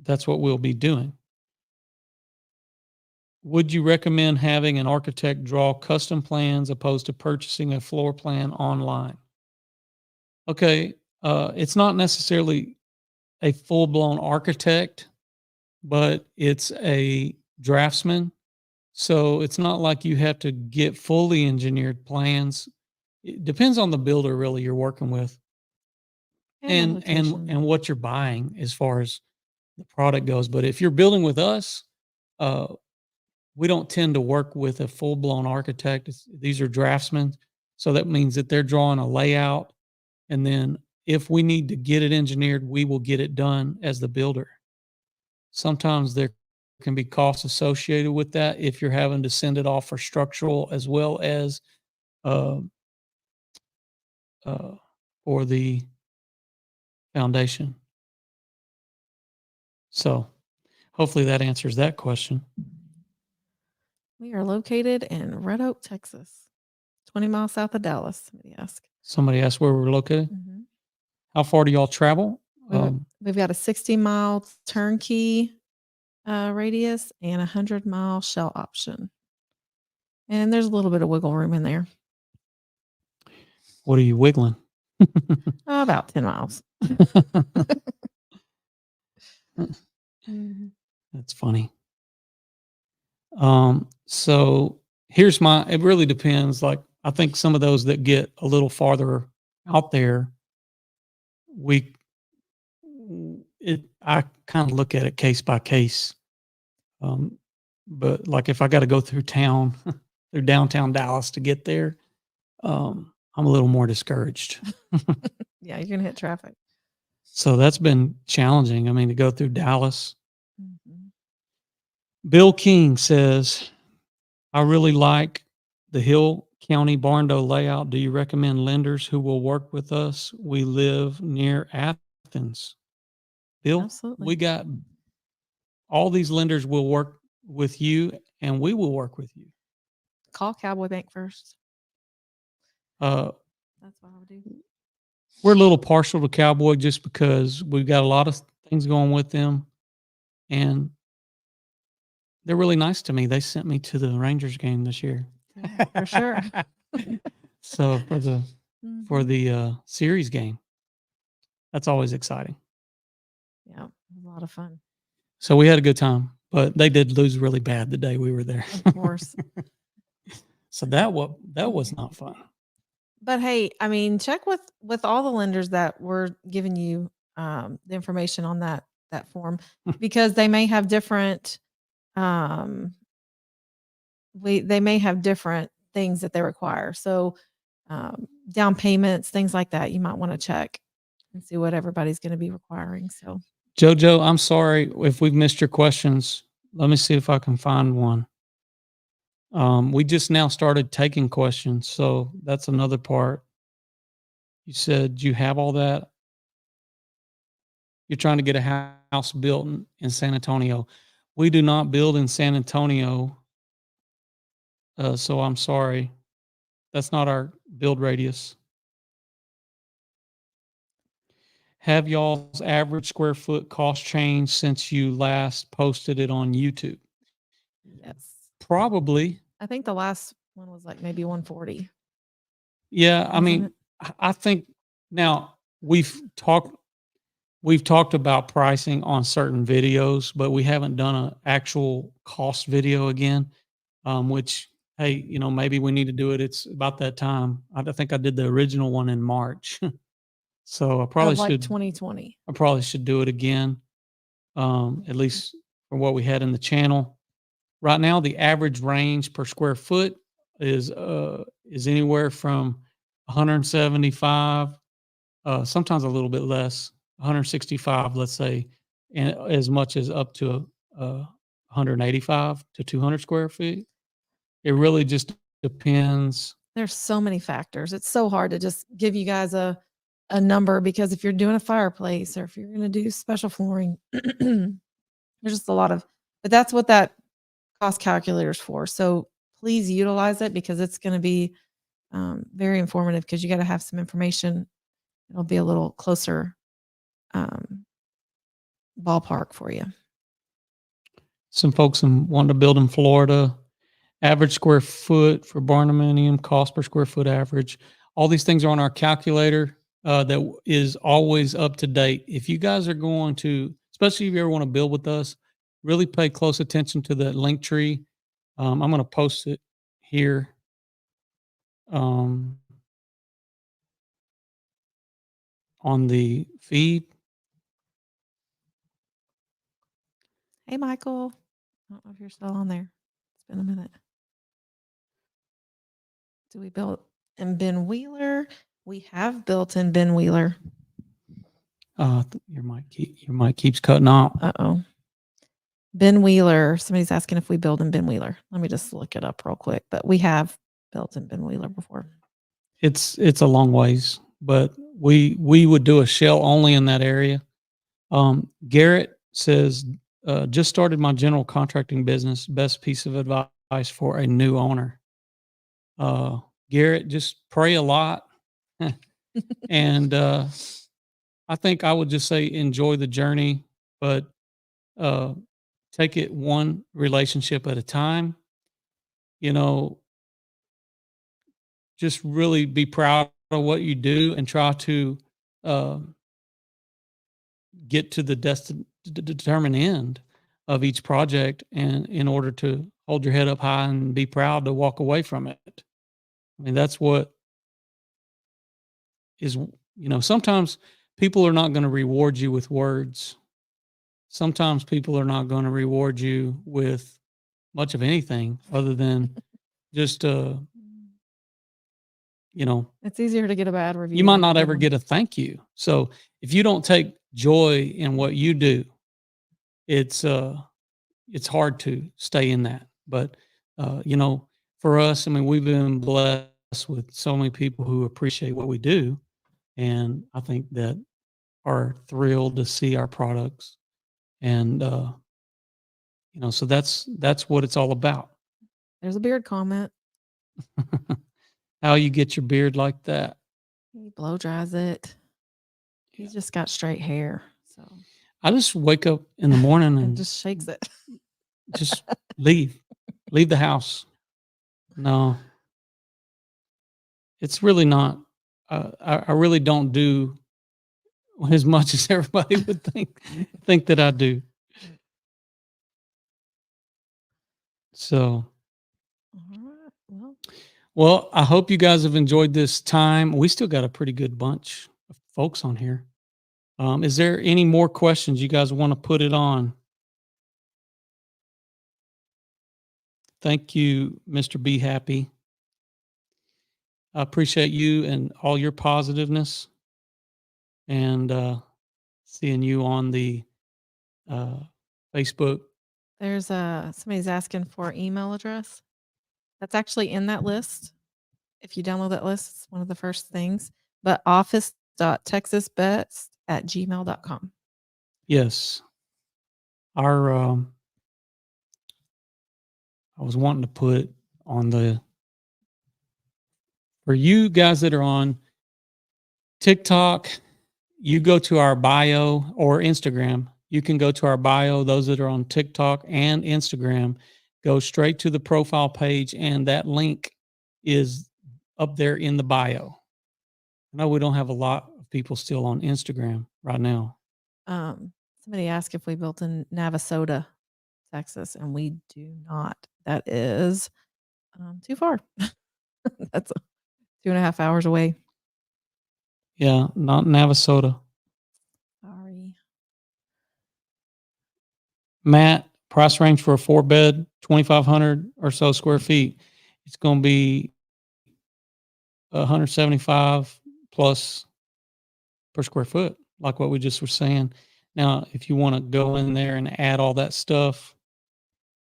that's what we'll be doing. Would you recommend having an architect draw custom plans opposed to purchasing a floor plan online? Okay, it's not necessarily a full-blown architect, but it's a draftsman. So it's not like you have to get fully engineered plans. It depends on the builder really you're working with, and what you're buying as far as the product goes. But if you're building with us, we don't tend to work with a full-blown architect. These are draftsmen. So that means that they're drawing a layout, and then if we need to get it engineered, we will get it done as the builder. Sometimes there can be costs associated with that if you're having to send it off for structural as well as for the foundation. So hopefully that answers that question. We are located in Red Oak, Texas, 20 miles south of Dallas. Somebody asked where we're located. Mm-hmm. How far do y'all travel? We've got a 60-mile turnkey radius and a 100-mile shell option. And there's a little bit of wiggle room in there. What are you wiggling? About 10 miles. That's funny. So here's it really depends. Like, I think some of those that get a little farther out there, I kind of look at it case by case. But like if I got to go through town, through downtown Dallas to get there, I'm a little more discouraged. Yeah, you're gonna hit traffic. So that's been challenging. I mean, to go through Dallas. Mhm. Bill King says, I really like the Hill County Barndo layout. Do you recommend lenders who will work with us? We live near Athens. Bill, Absolutely. we got all these lenders will work with you and we will work with you. Call Cowboy Bank first. Uh, That's what I would do. we're a little partial to Cowboy just because we've got a lot of things going with them, and they're really nice to me. They sent me to the Rangers game this year. Yeah, for sure. So for Mhm. the series game, that's always exciting. Yeah, it was a lot of fun. So we had a good time, but they did lose really bad the day we were there. Of course. So that was not fun. But hey, I mean, check with all the lenders that were giving you the information on that form, because they may have different um they may have different things that they require. So down payments, things like that, you might want to check and see what everybody's going to be requiring. So Jojo, I'm sorry if we've missed your questions. Let me see if I can find one. We just now started taking questions, so that's another part. You said you have all that. You're trying to get a house built in San Antonio. We do not build in San Antonio, so I'm sorry. That's not our build radius. Have y'all's average square foot cost changed since you last posted it on YouTube? yes, Probably. I think the last one was like maybe 140. Yeah, I Wasn't mean, it? I think now we've talked about pricing on certain videos, but we haven't done an actual cost video again. Which, hey, maybe we need to do it. It's about that time. I think I did the original one in March, so I probably Of like should. 2020. I probably should do it again. At least for what we had in the channel. Right now, the average range per square foot is anywhere from 175, sometimes a little bit less, 165, let's say, and as much as up to 185 to 200 square feet. It really just depends. There's so many factors. It's so hard to just give you guys a number, because if you're doing a fireplace or if you're going to do special flooring, there's just a lot of, but that's what that cost calculator is for. So please utilize it, because it's going to be very informative, because you got to have some information. It'll be a little closer um, ballpark for you. Some folks want to build in Florida. Average square foot for Barndominium, cost per square foot average. All these things are on our calculator that is always up to date. If you guys are going to, especially if you ever want to build with us, really pay close attention to the link tree. I'm going to post it here. Um, on the feed. Hey, Michael. I don't know if you're still on there. It's been a minute. Do we build in Ben Wheeler? We have built in Ben Wheeler. Your mic keeps cutting out. Uh-oh. Ben Wheeler. Somebody's asking if we build in Ben Wheeler. Let me just look it up real quick. But we have built in Ben Wheeler before. It's a long ways, but we would do a shell only in that area. Garrett says, just started my general contracting business. Best piece of advice for a new owner. Garrett, just pray a lot, and I think I would just say enjoy the journey, but uh, take it one relationship at a time. You know, just really be proud of what you do and try to uh, get to the determined end of each project, and in order to hold your head up high and be proud to walk away from it. I mean, that's what is, sometimes people are not going to reward you with words. Sometimes people are not going to reward you with much of anything other than just you know, It's easier to get a bad review. you might than not a good ever one. get a thank you. So if you don't take joy in what you do, it's hard to stay in that. But you know, for us, I mean, we've been blessed with so many people who appreciate what we do, and I think that are thrilled to see our products. And you know, so that's what it's all about. There's a beard comment. How you get your beard like that? He blow dries it. Yeah. He's just got straight hair. So I just wake up in the morning and and just shakes it. just leave the house. No, it's really not. I really don't do as much as everybody would think that I do. So, All right. well, I hope you guys have enjoyed this time. We still got a pretty good bunch of folks on here. Is there any more questions you guys want to put it on? Thank you, Mr. Be Happy. I appreciate you and all your positiveness, and seeing you on the Facebook. There's somebody's asking for email address. That's actually in that list. If you download that list, it's one of the first things. But office.texasbest@gmail.com. Yes, our I was wanting to put on the, for you guys that are on TikTok, you go to our bio, or Instagram. You can go to our bio. Those that are on TikTok and Instagram, go straight to the profile page, and that link is up there in the bio. I know we don't have a lot of people still on Instagram right now. Somebody asked if we built in Navasota, Texas, and we do not. That is too far. That's 2.5 hours away. Yeah, not Navasota. Sorry. Matt, price range for a 4-bed, 2,500 or so square feet. It's going to be 175 plus per square foot, like what we just were saying. Now, if you want to go in there and add all that stuff,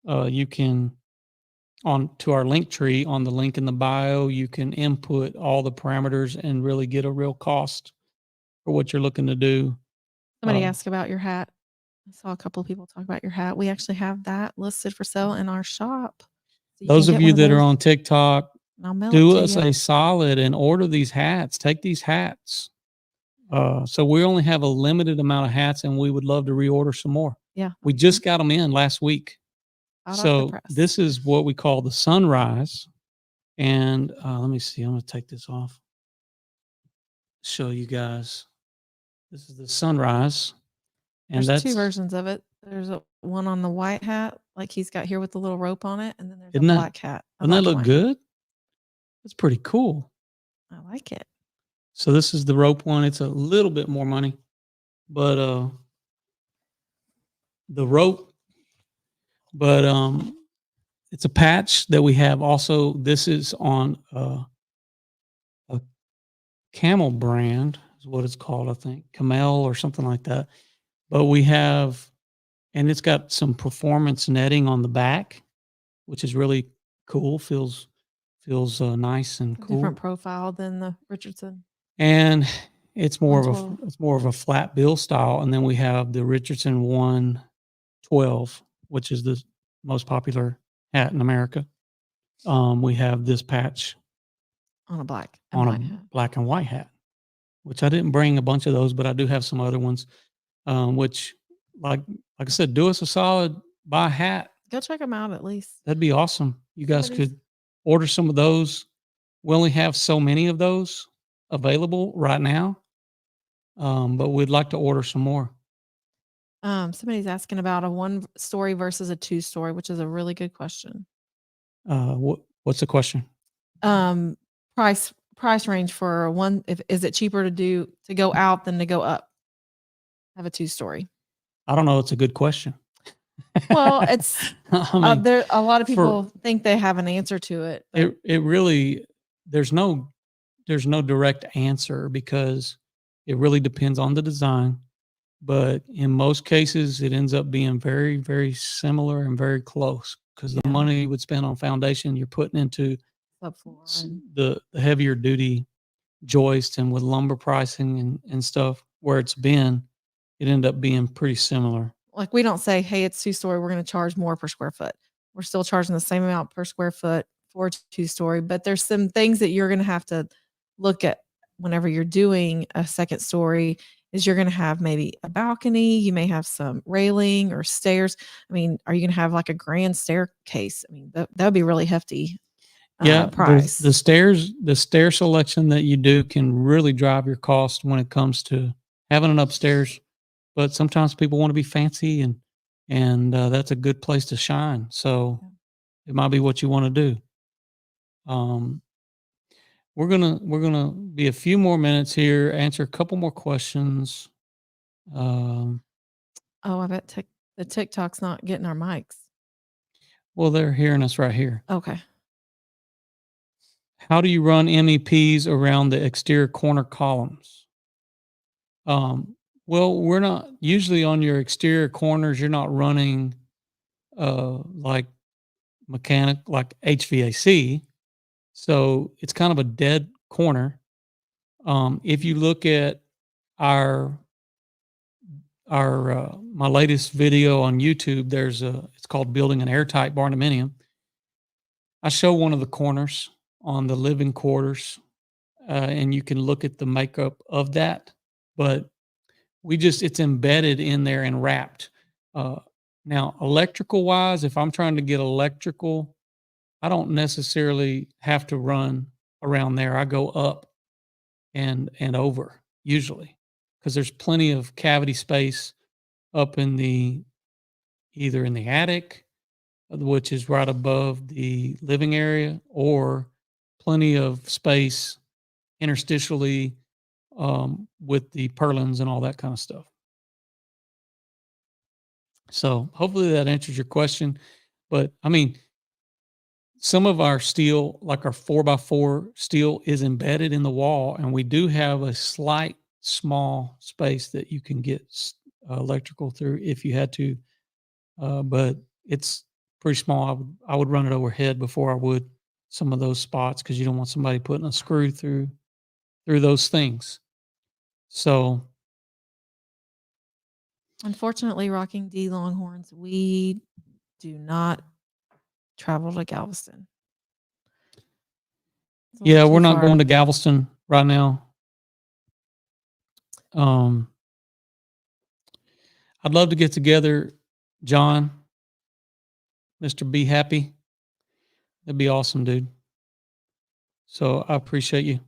you can, on to our link tree on the link in the bio, you can input all the parameters and really get a real cost for what you're looking to do. Somebody asked about your hat. I saw a couple of people talk about your hat. We actually have that listed for sale in our shop. So those of you that are on TikTok, do us a solid and order these hats. Take these hats. So we only have a limited amount of hats, and we would love to reorder some more. Yeah. We just got them in last week. So this is what we call the sunrise. And let me see. I'm going to take this off. Show you guys. This is the sunrise. And there's two versions of it. There's one on the white hat, like he's got here with the little rope on it, and then there's a black hat. Doesn't that look good? It's pretty cool. I like it. So this is the rope one. It's a little bit more money, but the rope, but it's a patch that we have. Also, this is on a Camel brand, is what it's called, I think, Camel or something like that. But we have, and it's got some performance netting on the back, which is really cool. Feels nice and cool. Different profile than the Richardson. And it's more of a flat bill style. And then we have the Richardson 112, which is the most popular hat in America. We have this patch on a black and white hat, which I didn't bring a bunch of those, but I do have some other ones. Which, like I said, do us a solid, buy a hat. Go check them out at least. That'd be awesome. You guys could order some of those. We only have so many of those available right now, but we'd like to order some more. Somebody's asking about a 1-story versus a 2-story, which is a really good question. What's the question? Price range for one. Is it cheaper to go out than to go up? Have a 2-story. I don't know. It's a good question. Well, it's there. A lot of people think they have an answer to it. It really, there's no there's no direct answer because it really depends on the design. But in most cases, it ends up being very, very similar and very close because the Yeah. money you would spend on foundation, you're putting into Subfloor and the heavier duty joist, and with lumber pricing and stuff where it's been, it ended up being pretty similar. like we don't say, hey, it's 2-story, we're going to charge more per square foot. We're still charging the same amount per square foot for a 2-story, but there's some things that you're going to have to look at whenever you're doing a second story. Is you're going to have maybe a balcony, you may have some railing or stairs. I mean, are you going to have like a grand staircase? I mean, that would be really hefty Yeah, price. the stair selection that you do can really drive your cost when it comes to having an upstairs. But sometimes people want to be fancy, and that's a good place to shine. So it might be what you want to do. We're gonna be a few more minutes here, answer a couple more questions. Um, Oh, I bet the TikTok's not getting our mics. well, they're hearing us right here. Okay. How do you run MEPs around the exterior corner columns? Well, we're not usually on your exterior corners. You're not running like like HVAC, so it's kind of a dead corner. If you look at our my latest video on YouTube, it's called Building an Airtight Barndominium. I show one of the corners on the living quarters, and you can look at the makeup of that. But it's embedded in there and wrapped. Now, electrical wise, if I'm trying to get electrical, I don't necessarily have to run around there. I go up and over usually because there's plenty of cavity space up either in the attic, which is right above the living area, or plenty of space interstitially with the purlins and all that kind of stuff. So hopefully that answers your question. But I mean, some of our steel, like our 4x4 steel, is embedded in the wall, and we do have a slight small space that you can get electrical through if you had to. But it's pretty small. I would run it overhead before I would some of those spots because you don't want somebody putting a screw through those things. So Unfortunately, Rocking D Longhorns, we do not travel to Galveston. yeah, we're not going to Galveston right now. I'd love to get together, John, Mr. Be Happy. That'd be awesome, dude. So I appreciate you.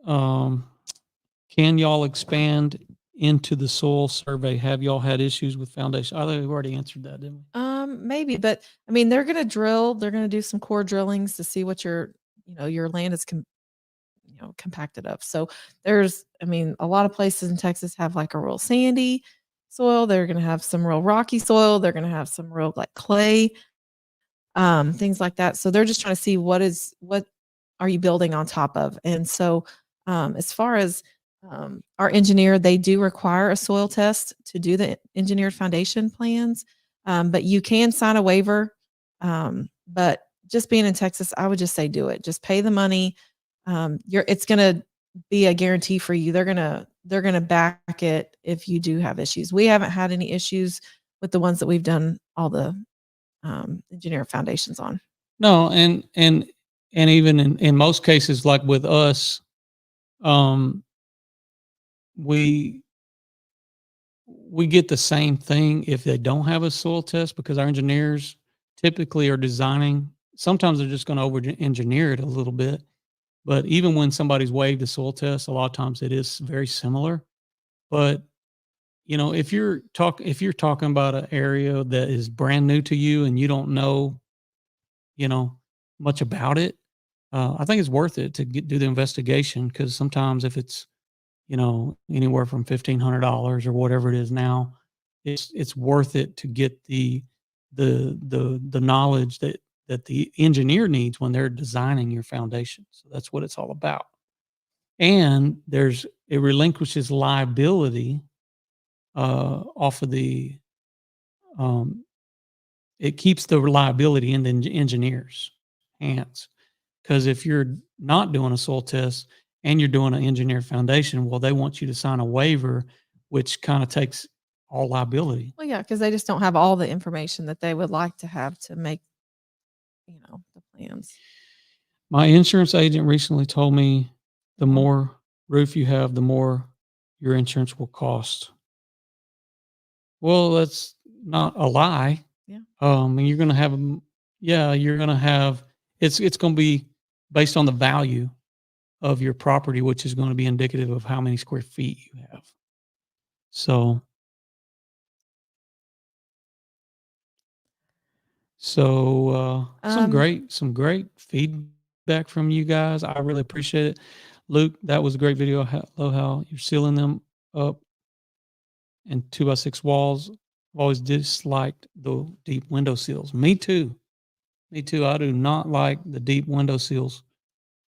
Can y'all expand into the soil survey? Have y'all had issues with foundation? I think we've already answered that, didn't we? Maybe, but I mean, they're going to drill. They're going to do some core drillings to see what your land is compacted of. So there's, I mean, a lot of places in Texas have like a real sandy soil. They're going to have some real rocky soil. They're going to have some real like clay, things like that. So they're just trying to see what are you building on top of. And so, as far as our engineer, they do require a soil test to do the engineered foundation plans, but you can sign a waiver. But just being in Texas, I would just say do it. Just pay the money. It's going to be a guarantee for you. They're going to back it if you do have issues. We haven't had any issues with the ones that we've done all the engineer foundations on. No, and even in most cases, like with us, we get the same thing if they don't have a soil test because our engineers typically are designing. Sometimes they're just going to over engineer it a little bit, but even when somebody's waived a soil test, a lot of times it is very similar. But if you're talking about an area that is brand new to you and you don't know, much about it, I think it's worth it to do the investigation because sometimes if it's anywhere from $1,500 or whatever it is now, it's worth it to get the knowledge that that the engineer needs when they're designing your foundation. So that's what it's all about. And it relinquishes liability off of um, it keeps the reliability in the engineer's hands. Because if you're not doing a soil test and you're doing an engineered foundation, well, they want you to sign a waiver, which kind of takes all liability. Well, yeah, because they just don't have all the information that they would like to have to make, the plans. My insurance agent recently told me the Mhm. more roof you have, the more your insurance will cost. Well, that's not a lie. Yeah. And you're going to have, you're going to have, it's going to be based on the value of your property, which is going to be indicative of how many square feet you have. So, Um, some great feedback from you guys. I really appreciate it. Luke, that was a great video. Love how you're sealing them up in 2x6 walls. I've always disliked the deep window sills. Me too. Me too. I do not like the deep window sills.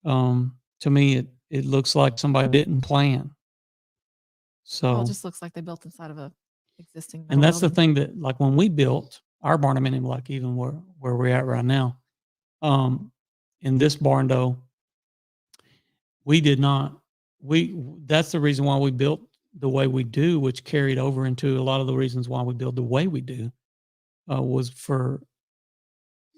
To me, it looks like somebody didn't plan. well, it So, just looks like they built inside of a existing and metal that's the building. thing that, like, when we built our barndominium, like even where we're at right now, um, in this barn though, we did not. We That's the reason why we built the way we do, which carried over into a lot of the reasons why we build the way we do, was for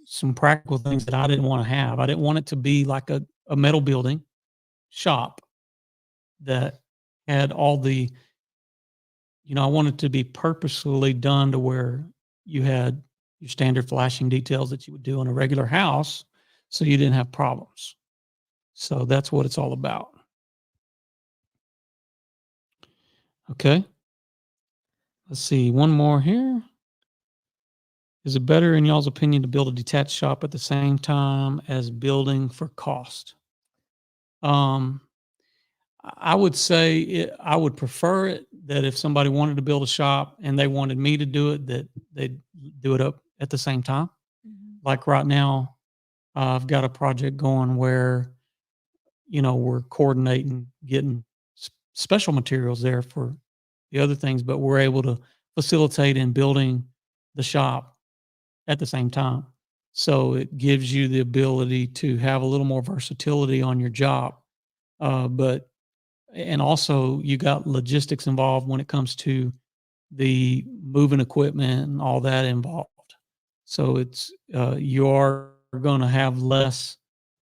some practical things that I didn't want to have. I didn't want it to be like a metal building shop that had all the, I wanted to be purposefully done to where you had your standard flashing details that you would do in a regular house so you didn't have problems. So that's what it's all about. Okay. Let's see. One more here. Is it better, in y'all's opinion, to build a detached shop at the same time as building for cost? Um, I would say I would prefer it that if somebody wanted to build a shop and they wanted me to do it, that they'd do it up at the same time. Mhm. Like right now, I've got a project going where, we're coordinating getting special materials there for the other things, but we're able to facilitate in building the shop at the same time. So it gives you the ability to have a little more versatility on your job. But and also you got logistics involved when it comes to the moving equipment and all that involved. So it's you are going to have less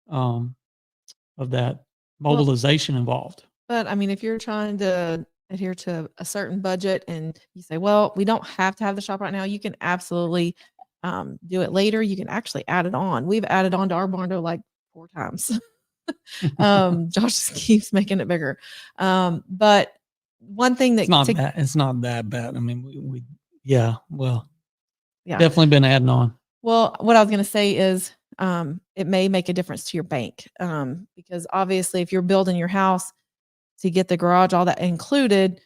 um, of that Well, mobilization involved. but I mean, if you're trying to adhere to a certain budget and you say, well, we don't have to have the shop right now, you can absolutely do it later. You can actually add it on. We've added on to our barn door like 4 times. Josh just keeps making it bigger. But one thing that It's not that bad. I mean, yeah, well, yeah. definitely been adding on. Well, what I was going to say is it may make a difference to your bank because obviously, if you're building your house to get the garage, all that included,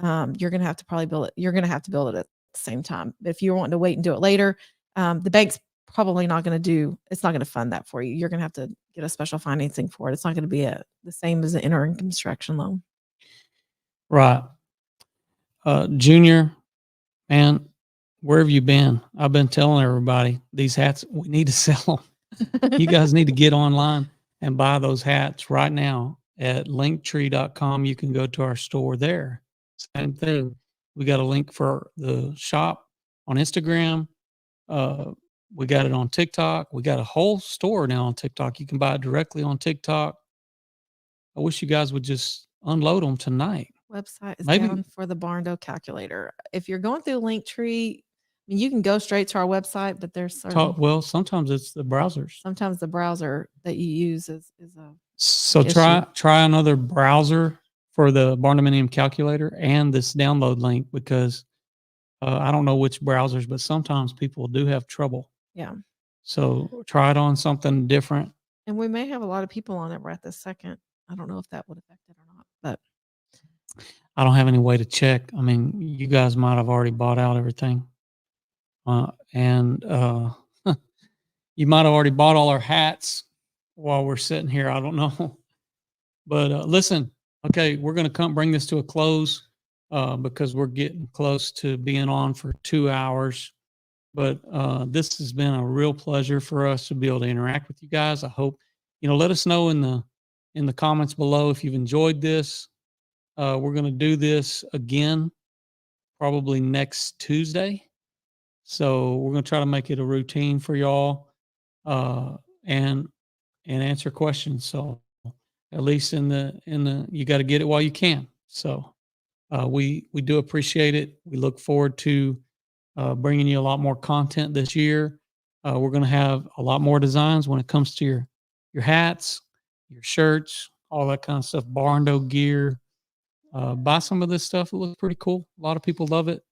you're going to have to probably build it. You're going to have to build it at the same time. But if you're wanting to wait and do it later, the bank's probably not going to it's not going to fund that for you. You're going to have to get a special financing for it. It's not going to be the same as an entering construction loan. Right. Junior, man, where have you been? I've been telling everybody these hats, we need to sell them. You guys need to get online and buy those hats right now at linktree.com. You can go to our store there. Same thing. We got a link for the shop on Instagram. Uh, we got it on TikTok. We got a whole store now on TikTok. You can buy it directly on TikTok. I wish you guys would just unload them tonight. Website is Maybe down for the Barndo calculator. If you're going through Linktree, I mean, you can go straight to our website, but there's certain well, sometimes it's the browsers. sometimes the browser that you use is a So issue. try another browser for the Barndominium calculator and this download link because I don't know which browsers, but sometimes people do have trouble. Yeah. So try it on something different. And we may have a lot of people on it right this second. I don't know if that would affect it or not, but I don't have any way to check. I mean, you guys might have already bought out everything. And You might have already bought all our hats while we're sitting here. I don't know. But listen, okay, we're going to bring this to a close because we're getting close to being on for 2 hours. But this has been a real pleasure for us to be able to interact with you guys. I hope, let us know in the comments below if you've enjoyed this. We're going to do this again probably next Tuesday. So we're going to try to make it a routine for y'all and answer questions. So at least in the you got to get it while you can. So we do appreciate it. We look forward to bringing you a lot more content this year. We're going to have a lot more designs when it comes to your hats, your shirts, all that kind of stuff. Barndo gear. Buy some of this stuff. It looks pretty cool. A lot of people love it.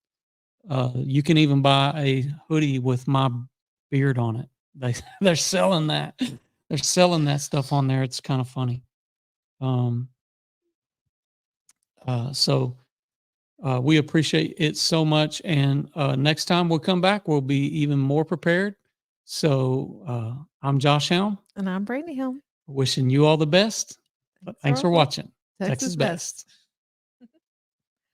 You can even buy a hoodie with my beard on it. They're selling that. They're selling that stuff on there. It's kind of funny. So we appreciate it so much. And next time we'll come back, we'll be even more prepared. So I'm Josh Helm. And I'm Brandy Helm. Wishing you all the best. Thanks for watching. Texas Best.